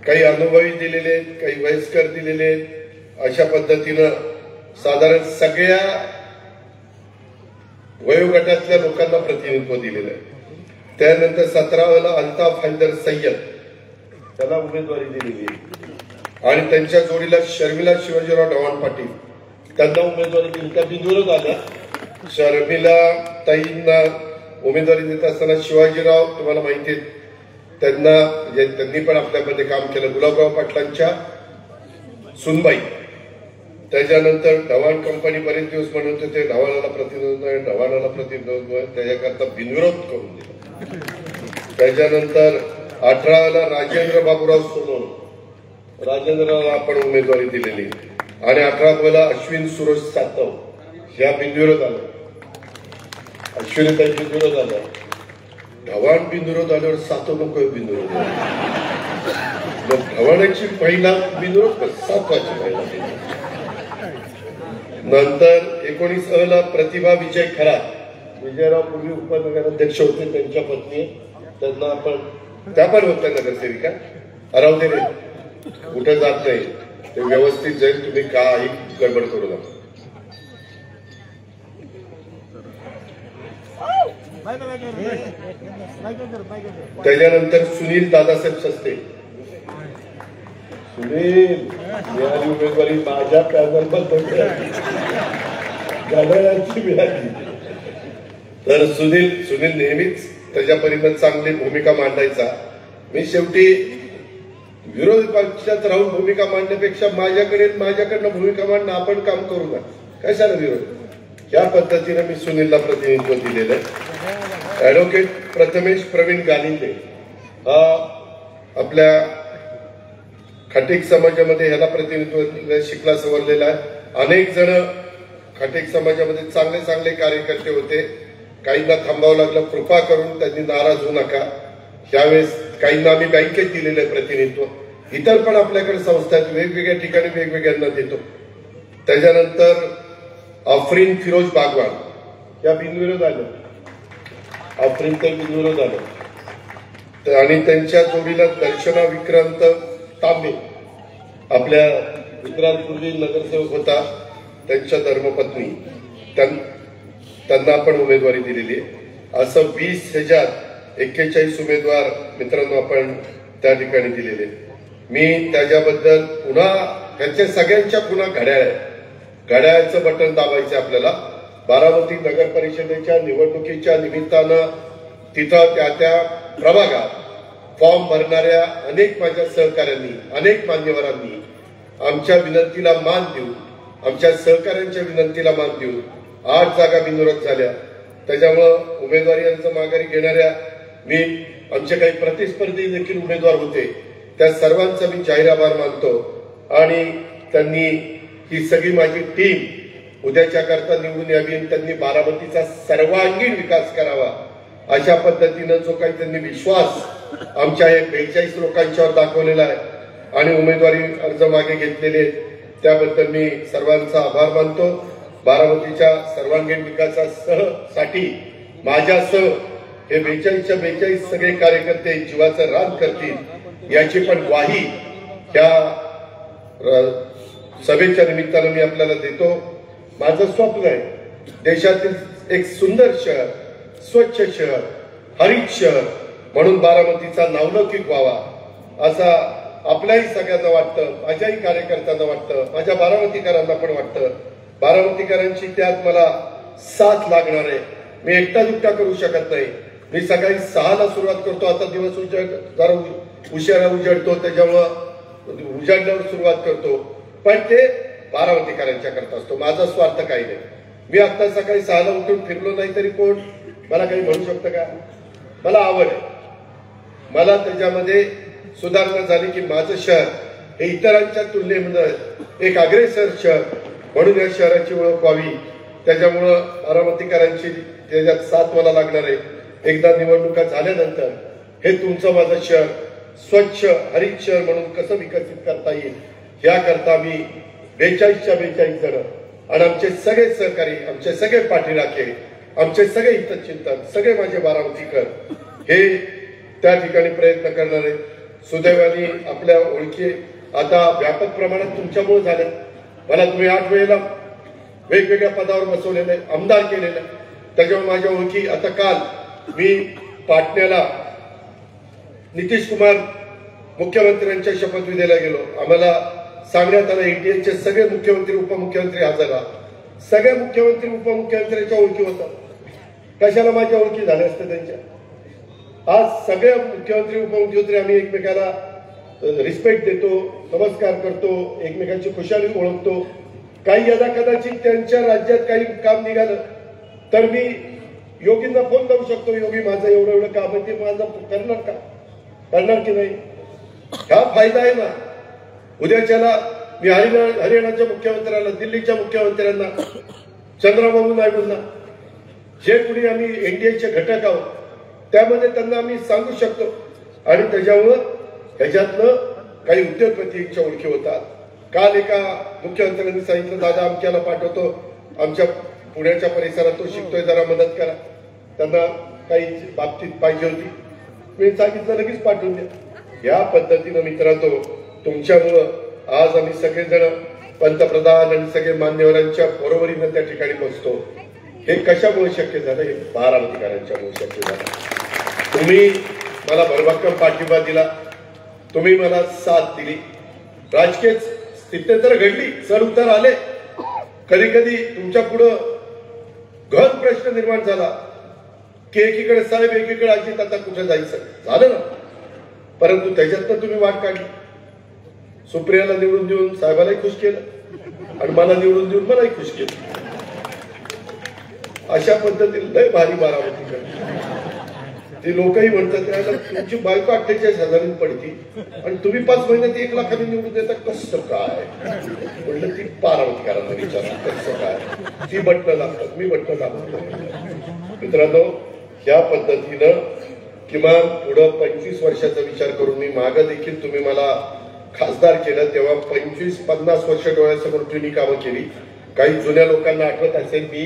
काही अनुभवी दिलेले, काही वयस्कर दिलेले, अशा पद्धतीनं साधारण सगळ्या वयोगटातल्या लोकांना प्रतिनिधित्व दिलेलं आहे. त्यानंतर 17 अल्ताफ हैदर सय्यद त्याला उमेदवारी दिलेली आहे, आणि त्यांच्या जोडीला शर्मिला शिवाजीराव ढवाण पाटील त्यांना उमेदवारी दिली. त्या बिंदूवर आल्या. शर्मिला ताईंना उमेदवारी देत असताना शिवाजीराव तुम्हाला माहिती आहे, त्यांनी पण आपल्यामध्ये काम केलं. गुलाबराव पाटलांच्या सुनबाई. त्याच्यानंतर ढवाण कंपनी बरेच दिवस म्हणत होते ढवाणाला प्रतिनिधित्व आहे, ढवाणाला प्रतिनिधित्व आहे, त्याच्याकरता बिनविरोध करून दिला. त्याच्यानंतर 18 राजेंद्र बाबूराव सोनवणे, राजेंद्रला आपण उमेदवारी दिलेली, आणि 18 अश्विन सुरेश सातव ह्या बिनविरोध आल्या. अश्विनीताई बिनविरोध आल्या. ढवाण बिनविरोध आल्यावर सातव नको बिनविरोध, मग ढवाणाची महिला बिनविरोध 7वाची महिला. नंतर 19 प्रतिभा विजय खरा, विजयराव पूर्वी उपनगराध्यक्ष होते, त्यांच्या पत्नी, त्यांना आपण, त्या पण होत्या नगरसेविका. राहू दे रे, कुठे जात नाही, ते व्यवस्थित जाईल, तुम्ही काही गडबड करू नका. त्याच्यानंतर सुनील दादासाहेब सस्ते. सुनील मिळाली उमेदवारी माझ्या पॅनल घड्याळाची मिळाली. तर सुनील नेहमीच त्याच्या परीने चांगली भूमिका मांडायचा. मी शेवटी विरोधी पक्षात राहून भूमिका मांडण्यापेक्षा माझ्याकडनं भूमिका मांडणं, आपण काम करू ना, कशाला विरोध, या पद्धतीने मी सुनीलला प्रतिनिधित्व दिलेलं आहे. ऍडव्होकेट प्रथमेश प्रवीण गालिंदे हा आपल्या खाटीक समाजामध्ये ह्याला प्रतिनिधित्व शिकला सवरलेला आहे. अनेक जण खाटीक समाजामध्ये चांगले कार्यकर्ते होते, काहींना थांबावं लागलं. कृपा करून त्यांनी नाराज होऊ नका. यावेळेस काहींना आम्ही बँकेत दिलेलं आहे प्रतिनिधित्व, इतर पण आपल्याकडे संस्था आहेत, वेगवेगळ्या ठिकाणी वेगवेगळ्यांना देतो. त्याच्यानंतर आफरीन फिरोज बागवान या बिनविरोध आलं, आफरीन तर बिनविरोध आलं, आणि त्यांच्या जोडीला दर्शना विक्रांत तांबे, आपल्या विक्रांतपूर्वी नगरसेवक होता त्यांच्या धर्मपत्नी, त्यांना आपण उमेदवारी दिलेली आहे. असं 20,041 उमेदवार मित्रांनो आपण त्या ठिकाणी दिलेले. मी त्याच्याबद्दल पुन्हा त्यांच्या सगळ्यांच्या पुन्हा घड्याळाचं बटन दाबायचं आपल्याला. बारामती नगर परिषदेच्या निवडणुकीच्या निमित्तानं तिथं त्या प्रभागात फॉर्म भरणाऱ्या अनेक माझ्या सहकाऱ्यांनी, अनेक मान्यवरांनी आमच्या विनंतीला मान देऊन, आमच्या सहकाऱ्यांच्या विनंतीला मान देऊन 8 जागा बिनविरोध झाल्या. त्याच्यामुळं उमेदवारी अर्ज माघारी घेणाऱ्या आमचे काही प्रतिस्पर्धी देखील उमेदवार होते, त्या सर्वांचा मी जाहीर आभार मानतो. आणि त्यांनी ही सगळी माझी टीम उद्याच्या करता निवडून यावी आणि त्यांनी बारामतीचा सर्वांगीण विकास करावा अशा पद्धतीनं जो काही त्यांनी विश्वास आमच्या 42 लोकांच्यावर दाखवलेला आहे आणि उमेदवारी अर्ज मागे घेतलेले, त्याबद्दल मी सर्वांचा आभार मानतो. बारामतीच्या सर्वांगीण विकासासाठी माझ्यासह हे 42च्या 42 सगळे कार्यकर्ते जीवाचं रान करतील याची पण ग्वाही या सभेच्या निमित्तानं मी आपल्याला देतो. माझं स्वप्न आहे देशातील एक सुंदर शहर, स्वच्छ शहर, हरित शहर म्हणून बारामतीचा नावलौकिक व्हावा असा आपल्याही सगळ्यांना वाटतं, माझ्याही कार्यकर्त्यांना वाटतं, माझ्या बारामतीकरांना पण वाटतं. बारामतीकरांची त्यात मला साथ लागणार आहे. मी एकटा करू शकत नाही. मी सकाळी 6ला सुरुवात करतो, आता दिवस जरा उशिरा उजडतो, त्याच्यामुळं उजाडल्यावर सुरुवात करतो, पण ते बारामतीकरांच्या करता असतो. माझा स्वार्थ काही नाही. मी आता सकाळी 6ला उठून फिरलो नाही तरी कोण मला काही म्हणू शकतं का? मला आवड आहे, मला त्याच्यामध्ये सुधारणा झाली की माझं शहर हे इतरांच्या तुलनेमध्ये एक अग्रेसर शहर म्हणून या शहराची ओळख व्हावी. त्याच्यामुळं बारामतीकरांची त्याच्यात साथ मला लागणार आहे. एकदा निवडणुका झाल्यानंतर हे तुमचं माझं शहर स्वच्छ हरित शहर म्हणून कसं विकसित करता येईल याकरता मी 42च्या 42 जण आणि आमचे सगळे सहकारी, आमचे सगळे पाठीराखे, आमचे सगळे हितचिंतक, सगळे माझे बारामतीकर हे त्या ठिकाणी प्रयत्न करणार आहेत. सुदैवाने आपल्या ओळखी आता व्यापक प्रमाणात तुमच्यामुळे झाल्या. मला तुम्ही 8 वेळेला वेगवेगळ्या पदावर बसवलेलं, आमदार केलेलं, त्याच्यामुळे माझ्या ओळखी. आता काल मी पाटण्याला नितीश कुमार मुख्यमंत्र्यांच्या शपथविधीला गेलो. आम्हाला सांगण्यात आलं एनडीएचे सगळे मुख्यमंत्री उपमुख्यमंत्री हजर राहा. सगळे मुख्यमंत्री उपमुख्यमंत्र्यांच्या ओळखी होतात. कशाला माझ्या ओळखी झाल्या असत्या त्यांच्या? आज सगळे मुख्यमंत्री उपमुख्यमंत्री आम्ही एकमेकाला रिस्पेक्ट देतो, नमस्कार करतो, एकमेकांची खुशाली ओळखतो. काही यदा कदाचित त्यांच्या राज्यात काही काम निघालं तर मी योगींना फोन लावू शकतो, योगी माझं एवढं काम आहे, ते माझं करणार का? करणार की नाही? हा फायदा आहे ना. उद्याच्याला मी हरियाणाच्या मुख्यमंत्र्यांना, दिल्लीच्या मुख्यमंत्र्यांना, चंद्रबाबू नायडूंना, जे कुणी आम्ही एनडीएचे घटक आहोत त्यामध्ये त्यांना आम्ही सांगू शकतो. आणि त्याच्यामुळं ह्याच्यातनं काही उद्योगपतींच्या ओळखी होतात. काल एका मुख्यमंत्र्यांनी सांगितलं, दादा अमक्याला पाठवतो, आमच्या पुण्याच्या परिसरात तो शिकतोय, जरा मदत करा. त्यांना काही बाबतीत पाहिजे होती, मी सांगितलं लगेच पाठवून द्या. या पद्धतीनं मित्रांनो तुमच्यामुळं आज आम्ही सगळेजण पंतप्रधान आणि सगळे मान्यवरांच्या बरोबरीनं त्या ठिकाणी बसतो. हे कशामुळे शक्य झालं? हे बारामतीकरांच्यामुळे शक्य झालं. तुम्ही मला भरभक्कम पाठिंबा दिला, तुम्ही मला साथ दिली. राजकीय स्थिती तर घडली, चढ उतार आले, कधी कधी तुमच्या पुढं गहन प्रश्न निर्माण झाला की एकीकडे साहेब, एकीकडे अजित, आता कुठे जायचं झालं ना. परंतु त्याच्यातनं तुम्ही वाट काढली. सुप्रियाला निवडून देऊन साहेबालाही खुश केलं आणि मला निवडून देऊन मलाही खुश केलं. अशा पद्धतीने लय भारी बारामतीकर ते लोकही म्हणतात, तुमची बायको 48,000 पडती आणि तुम्ही 5 महिन्यात 1 लाखाने निवडून देता, कसं काय? म्हटलं ती बारामतीकरांना विचारलं कसं काय. ती बटणं लागतात, मी बटणं लागतो. मित्रांनो या पद्धतीनं किमान पुढं 25 वर्षाचा विचार करून मी मागं देखील तुम्ही मला खासदार केलं तेव्हा 25-50 वर्ष डोळ्यासमोर तुम्ही कामं केली. काही जुन्या लोकांना आठवत असेल, मी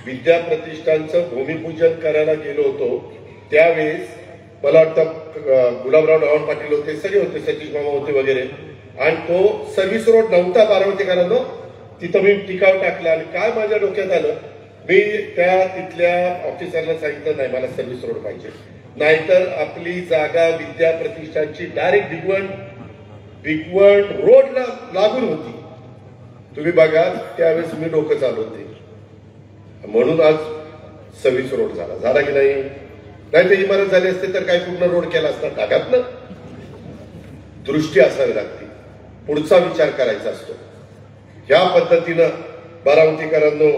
विद्या प्रतिष्ठानचं भूमिपूजन करायला गेलो होतो. त्यावेळेस मला वाटतं गुलाबराव ढवाण पाटील होते, सगळे होते, सतीश मामा होते वगैरे. आणि तो सर्व्हिस रोड नव्हता बारामतीकरांनो, तिथं मी टिकाव टाकला. आणि काय माझ्या डोक्यात आलं, मी त्या तिथल्या ऑफिसरला सांगितलं नाही मला सर्व्हिस रोड पाहिजे, नाहीतर आपली जागा विद्या प्रतिष्ठानची डायरेक्ट भिगवण रोडला लागून होती. तुम्ही बघा त्यावेळेस मी डोकं चालवते, म्हणून आज सर्व्हिस रोड झाला की नाही. नाही तर इमारत झाली असते तर काय पूर्ण रोड केला असता ढागात ना. दृष्टी असावी लागते, पुढचा विचार करायचा असतो. ह्या पद्धतीनं बारामतीकरांनो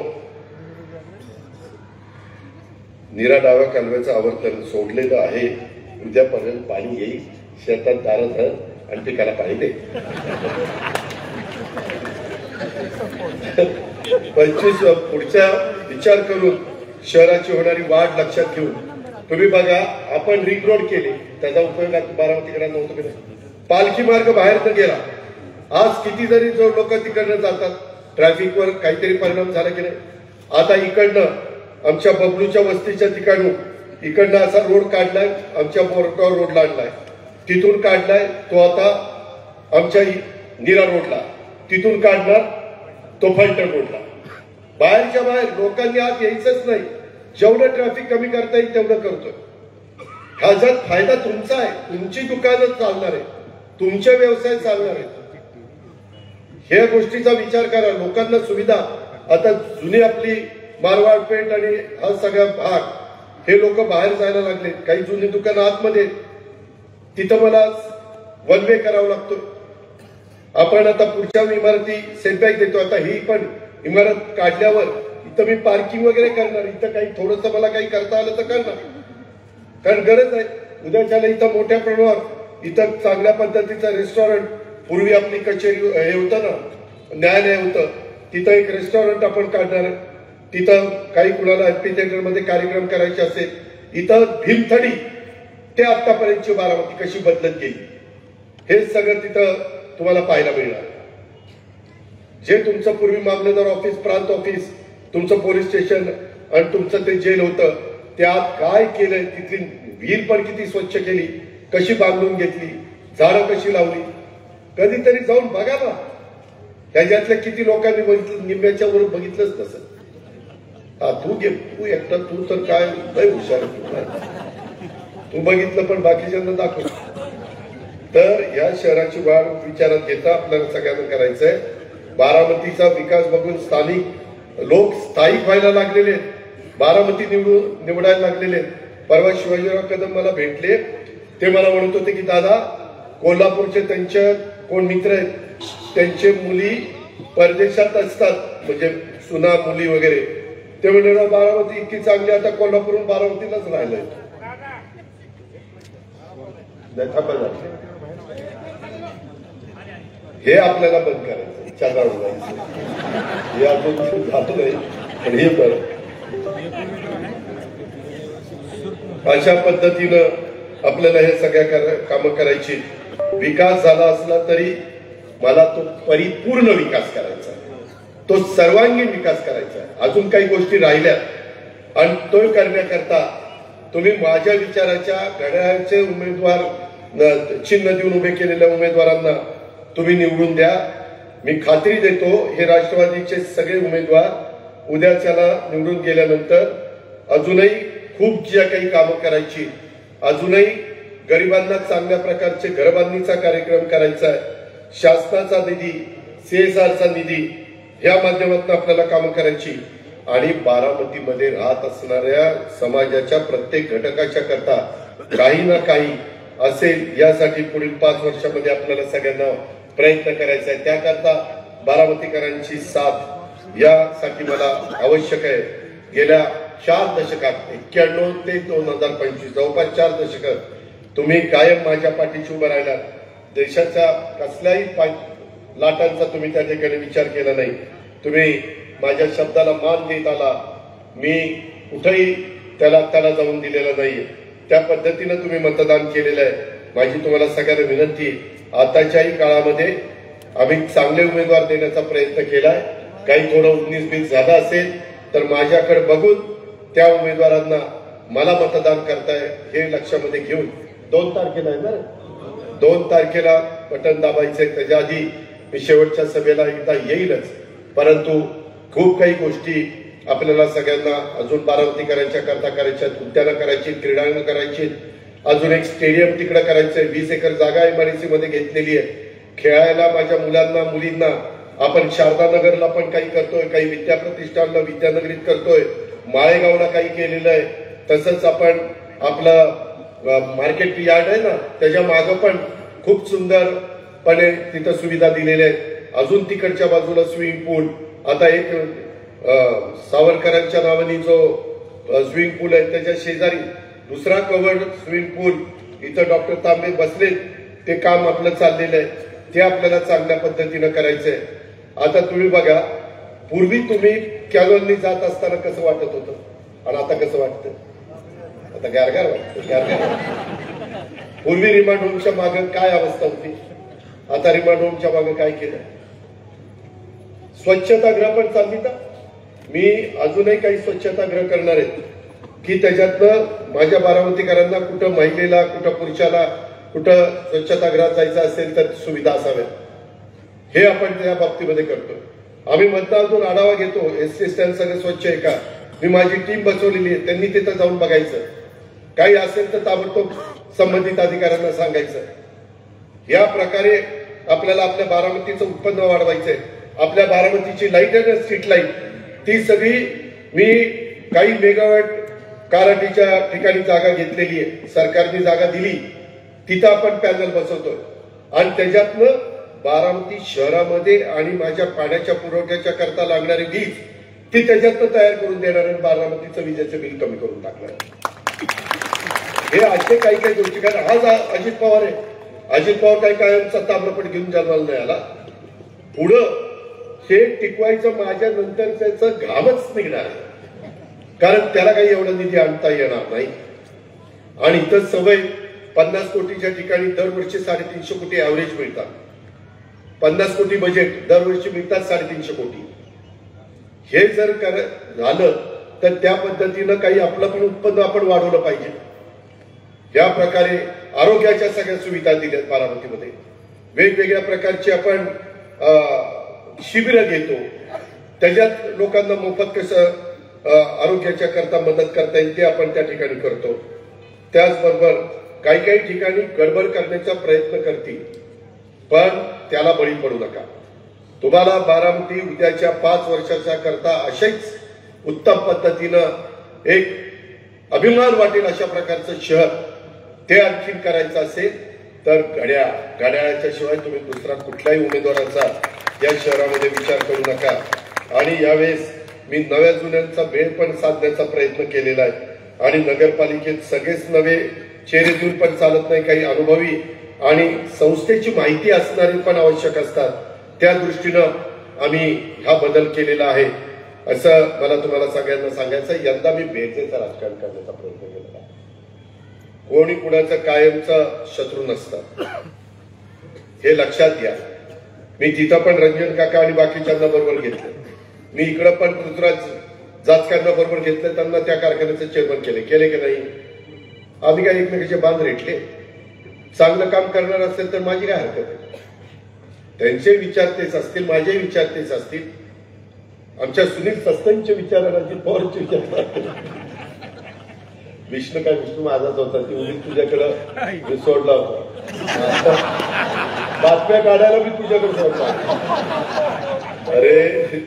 नीरा डाव्या कालव्याचं आवर्तन सोडलेलं आहे. उद्यापर्यंत पाणी येईल, शेतात दारं धर आणि पिकाला पाणी दे. 25 पुढचा विचार करून शहराची होणारी वाढ लक्षात घेऊन तुम्ही बघा, आपण रिंग रोड केले, त्याचा उपयोग बारामतीकरांना होतो की नाही. पालखी मार्ग बाहेर न गेला, आज किती जरी जो लोक तिकडनं जातात, ट्रॅफिकवर काहीतरी परिणाम झाला की नाही. आता इकडनं आमच्या बबलूच्या वस्तीच्या ठिकाणी इकडनं असा रोड काढलाय, आमच्या बोरगाव रोडला आणलाय, तिथून काढलाय तो आता आमच्या नीरा रोडला, तिथून काढणार तो फलटण रोडला. बाहेरच्या बाहेर लोकांनी आज यायचंच नाही. जेवढं ट्रॅफिक कमी करता येईल तेवढं करतोय. ह्याच्यात फायदा तुमचा आहे, तुमची दुकानं चालणार आहे, तुमचे व्यवसाय चालणार आहेत. ह्या गोष्टीचा विचार करा. लोकांना सुविधा, आता जुनी आपली मारवाड पेठ आणि हा सगळा भाग, हे लोक बाहेर जायला लागले. काही जुनी दुकानं आतमध्ये, तिथं मला वन वे करावं लागतो. आपण आता पुढच्या इमारती सेटबॅक देतो. आता ही पण इमारत काढल्यावर इथं मी पार्किंग वगैरे करणार, इथं काही थोडंसं मला काही करता आलं तर करणार, कारण गरज आहे. उद्याच्याला इथं मोठ्या प्रमाणावर इथं चांगल्या पद्धतीचं रेस्टॉरंट, पूर्वी आपली कचेरी हे होतं ना, न्यायालय होतं, तिथं एक रेस्टॉरंट आपण काढणार आहे. तिथं काही कुणाला एमपी थिएटरमध्ये कार्यक्रम करायचे असेल, इथं भीमथडी ते आतापर्यंतची बारामती कशी बदलत गेली हे सगळं तिथं तुम्हाला पाहायला मिळणार. जे तुमचं पूर्वी मामलेदार ऑफिस, प्रांत ऑफिस, तुमचं पोलीस स्टेशन आणि तुमचं ते जेल होतं, त्यात काय केलंय, तिथली विहीर पण किती स्वच्छ केली, कशी बांधून घेतली, झाडं कशी लावली, कधीतरी जाऊन बघा ना. ह्याच्यातल्या किती लोकांनी बघितलं, निम्म्याच्या वर बघितलंच तसं. तू एकटा, तू तर काय लय हुशार, तू बघितलं पण बाकीच्यांना दाखव. तर या शहराची वाढ विचारात घेता आपल्याला सगळ्यांना करायचंय. बारामतीचा विकास बघून स्थानिक लोक स्थायिक व्हायला लागलेले, बारामती निवडायला लागलेले. परवा शिवाजीराव कदम मला भेटले, ते मला म्हणत होते की दादा, कोल्हापूरचे त्यांचे कोण मित्र आहेत, त्यांचे मुली परदेशात असतात, म्हणजे सुना मुली वगैरे. ते म्हणजे बारामती इतकी चांगली, आता कोल्हापूरून बारामतीलाच राहिलंय. हे आपल्याला बंद करायचं, चंद्रा उडायचं, हे अजून झालं नाही, पण हे बरं. अशा पद्धतीनं आपल्याला हे सगळ्या कामं करायची. विकास झाला असला तरी मला तो परिपूर्ण विकास करायचा, तो सर्वांगीण विकास करायचा. अजून काही गोष्टी राहिल्यात आणि तो करण्याकरता तुम्ही माझ्या विचाराच्या घड्याळाचे उमेदवार चिन्ह देऊन उभे केलेल्या उमेदवारांना तुम्ही निवडून द्या. मी खात्री देतो, हे राष्ट्रवादीचे सगळे उमेदवार उद्याच्याला निवडून गेल्यानंतर अजूनही खूप ज्या काही कामं करायची, अजूनही गरिबांना चांगल्या प्रकारचे घरबांधणीचा कार्यक्रम करायचा आहे, शासनाचा निधी, CSRचा निधी, या माध्यमातून आपल्याला कामं करायची. आणि बारामतीमध्ये राहत असणाऱ्या समाजाच्या प्रत्येक घटकाच्या करता काही ना काही असेल, यासाठी पुढील 5 वर्षामध्ये आपल्याला सगळ्यांना प्रयत्न करायचा आहे. त्याकरता बारामतीकरांची साथ यासाठी मला आवश्यक आहे. गेल्या 4 दशकात 91 ते 2025 जवळपास 4 दशकात तुम्ही कायम माझ्या पाठीशी उभं राहिला. देशाच्या कसल्याही लाटांचा तुम्ही त्या ठिकाणी विचार केला नाही. तुम्ही माझ्या शब्दाला मान देत आला. मी कुठेही त्याला जाऊन दिलेला नाही. त्या पद्धतीनं तुम्ही मतदान केलेलं आहे. माझी तुम्हाला सगळ्यांना विनंती, आताच्याही काळामध्ये आम्ही चांगले उमेदवार देण्याचा प्रयत्न केलाय. काही थोडं 19-20 झालं असेल तर माझ्याकडे बघून त्या उमेदवारांना मला मतदान करताय हे लक्षामध्ये घेऊन 2 तारखेला आहे ना, 2 तारखेला बटन दाबायचंय. त्याच्या आधी मी शेवटच्या सभेला एकदा येईलच, परंतु खूप काही गोष्टी आपल्याला सगळ्यांना अजून बारामतीकरांच्या करता करायच्या, उद्यानं करायची, क्रीडांगण करायची, अजून एक स्टेडियम तिकडे करायचंय. 20 एकर जागा एमआयडीसी मध्ये घेतलेली आहे. खेळायला माझ्या मुलांना मुलींना आपण शारदानगरला पण काही करतोय, काही विद्याप्रतिष्ठानला विद्यानगरीत करतोय, माळेगावला काही केलेलं आहे. तसंच आपण आपलं मार्केट यार्ड आहे ना त्याच्या मागं पण खूप सुंदरपणे तिथं सुविधा दिलेल्या आहेत. अजून तिकडच्या बाजूला स्विमिंग पूल, आता एक सावरकरांच्या नावाने जो स्विमिंग पूल आहे त्याच्या शेजारी दुसरा कव्हर्ड स्विमिंग पूल इथं डॉक्टर तांबे बसलेत, ते काम आपलं चाललेलं आहे. ते आपल्याला चांगल्या पद्धतीनं करायचंय. आता तुम्ही बघा, पूर्वी तुम्ही कॅनॉननी जात असताना कसं वाटत होतं आणि आता कसं वाटतं? आता गारगार वाटतं, गारगार. पूर्वी रिमांड होमच्या मागे काय अवस्था होती, आता रिमांड होमच्या मागे काय केलं? स्वच्छतागृह पण चालली ना. मी अजूनही काही स्वच्छतागृह करणार आहे की त्याच्यातनं माझ्या बारामतीकरांना कुठं महिलेला, कुठं पुरुषाला, कुठं स्वच्छतागृहात जायचं असेल तर सुविधा असाव्या, हे आपण त्या बाबतीमध्ये करतो. आम्ही मतदारातून आढावा घेतो, एसटी स्टँड सगळं स्वच्छ आहे का. मी माझी टीम बसवलेली आहे, त्यांनी तिथं जाऊन बघायचं. काही असेल तर ताबडतोब संबंधित अधिकाऱ्यांना सांगायचं. या प्रकारे आपल्याला आपल्या बारामतीचं उत्पन्न वाढवायचंय. आपल्या बारामतीची लाईट आहे ना, स्ट्रीट लाईट, ती सगळी मी काही मेगावॅट काराटीच्या ठिकाणी जागा घेतलेली आहे, सरकारने जागा दिली, तिथं आपण पॅनल बसवतोय आणि त्याच्यातनं बारामती शहरामध्ये आणि माझ्या पाण्याच्या पुरवठ्याच्या करता लागणारी वीज ती त्याच्यातनं तयार करून देणार आणि बारामतीचं विजेचं बिल कमी करून टाकणार. हे असे काही काही गोष्टी. कारण आज अजित पवार आहे, अजित पवार काही कायम ताम्रपट घेऊन जन्माला नाही आला. पुढं हे टिकवायचं माझ्या नंतर त्याचं घामच निघणार, कारण त्याला काही एवढा निधी आणता येणार नाही. आणि इथं सवय 50 कोटीच्या ठिकाणी दरवर्षी 350 कोटी ऍव्हरेज मिळतात. 50 कोटी बजेट दरवर्षी मिळतात 350 कोटी. हे जर झालं तर त्या पद्धतीनं काही आपलं पण उत्पन्न आपण वाढवलं पाहिजे. या प्रकारे आरोग्याच्या सगळ्या सुविधा दिल्यात बारामतीमध्ये. वेगवेगळ्या प्रकारची आपण शिबिरं घेतो, त्याच्यात लोकांना मोफत कसं आरोग्याच्या करता मदत करता येईल ते आपण त्या ठिकाणी करतो. त्याचबरोबर काही काही ठिकाणी गडबड करण्याचा प्रयत्न करतील, पण त्याला बळी पडू नका. तुम्हाला बारामती उद्याच्या 5 वर्षाच्या करता अशाच उत्तम पद्धतीनं एक अभिमान वाटेल अशा प्रकारचं शहर ते आणखीन करायचं असेल तर घड्याळाच्या शिवाय तुम्ही दुसरा कुठल्याही उमेदवाराचा या शहरामध्ये विचार करू नका. आणि यावेळेस मी नव्या जुन्यांचा भेद पण साधण्याचा प्रयत्न केलेला आहे. आणि नगरपालिकेत सगळेच नवे चेहरे देऊन पण चालत नाही, काही अनुभवी आणि संस्थेची माहिती असणारे पण आवश्यक असतात. त्या दृष्टीनं आम्ही हा बदल केलेला आहे असं मला तुम्हाला सगळ्यांना सांगायचं. यंदा मी भेदचं राजकारण करण्याचा प्रयत्न केलेला आहे. कोणी कुणाचं कायमचं शत्रू नसतं, हे लक्षात घ्या. मी तिथं पण रंजन काका आणि बाकीच्यांना बरोबर घेतलं. मी इकडं पण पृथ्वीराज जाचकांना बरोबर घेतलं, त्यांना त्या कारखान्याचं चेअरमन केले की नाही. आम्ही काय एकमेकाचे बांध रेटले. चांगलं काम करणार असेल तर माझी काय हरकत आहे. त्यांचे विचार तेच असतील, माझे विचार तेच असतील. आमच्या सुनील सस्तेंचे विचार आणि अजित पवारचे विचार. विष्णू माझाच होता, ती उभी तुझ्याकडं सोडला होता. बातम्या काढायला मी तुझ्याकडे सोडला. अरे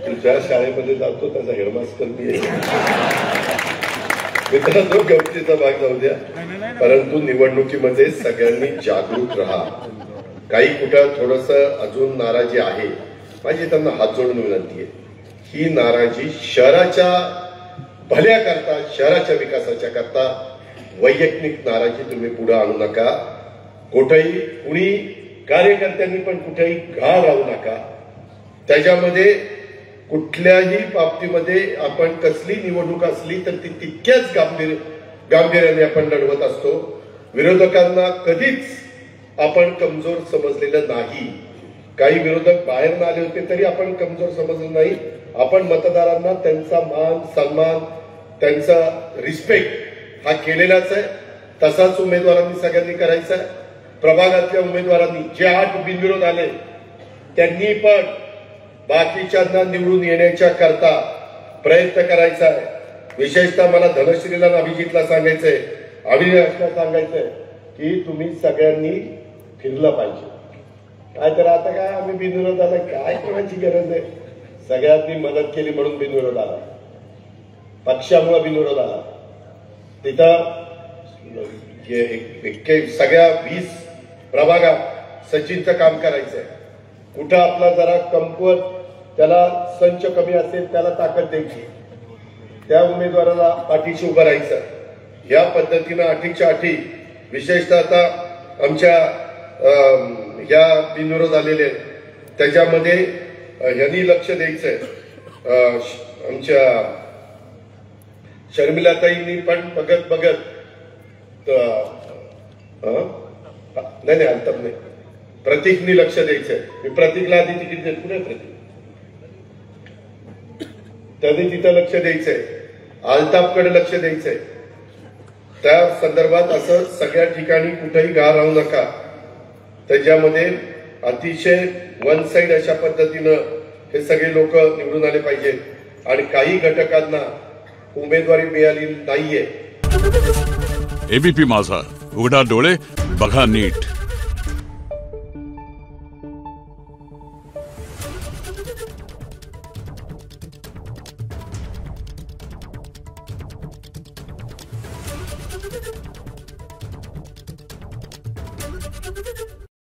तुझ्या शाळेमध्ये जातो त्याचा हेडमास्टर मी आहे. मित्रांनो, गमतीचा भाग जाऊ द्या, परंतु निवडणुकीमध्ये सगळ्यांनी जागरूक राहा. काही कुठं थोडस अजून नाराजी आहे, माझी त्यांना हात जोडून विनंती आहे. ही नाराजी शहराच्या भल्या करता, शहराच्या विकासाच्या करता, वैयक्तिक नाराजी तुम्ही पुढे आणू नका. कुठेही कुणी कार्यकर्त्यांनी पण कुठेही घाव लावू नका. त्याच्यामध्ये कुठल्याही बाबतीमध्ये आपण कसली निवडणूक असली तर ती तितक्याच गांभीर्याने आपण लढवत असतो. विरोधकांना कधीच आपण कमजोर समजलेलं नाही. काही विरोधक बाहेर आले होते तरी आपण कमजोर समजलं नाही. आपण मतदारांना त्यांचा मान सन्मान त्यांचा रिस्पेक्ट हा केलेलाच आहे. तसाच उमेदवारांनी सगळ्यांनी करायचा आहे. प्रभागातल्या उमेदवारांनी जे 8 बिनविरोध आले त्यांनी पण बाकीच्यांना निवडून येण्याच्या करता प्रयत्न करायचा आहे. विशेषतः मला धनश्रीला आणि अभिजितला सांगायचंय, अविनाशला सांगायचंय की तुम्ही सगळ्यांनी फिरलं पाहिजे. काय तर आता काय आम्ही बिनविरोध आला, काय कोणाची गरज आहे. सगळ्यांनी मदत केली म्हणून बिनविरोध आला, पक्षामुळे बिनविरोध आला. तिथं सगळ्या 20 प्रभागात सचिनचं काम करायचंय. कुठं आपला जरा कमकुवत, त्याला संच कमी असेल त्याला ताकद द्यायची, त्या उमेदवाराला पाठीशी उभं राहायचं. या पद्धतीनं 8च्या 8 विशेषतः आता आमच्या या बिनविरोध आलेले त्याच्यामध्ये यांनी लक्ष द्यायचंय. आमच्या शर्मिलाताईंनी पण बघत नाही अंतर नाही, प्रतीकनी लक्ष द्यायचंय. मी प्रतीकला आधी तिकीट देत, पुढे प्रतीक त्यांनी तिथं लक्ष द्यायचंय. अल्ताफकडे लक्ष द्यायचंय. त्या संदर्भात असं सगळ्या ठिकाणी कुठेही घा राहू नका. त्याच्यामध्ये अतिशय वन साइड अशा पद्धतीनं हे सगळे लोक निवडून आले पाहिजेत. आणि काही घटकांना उमेदवारी मिळाली नाहीये. एबीपी माझा, उघडा डोळे बघा नीट.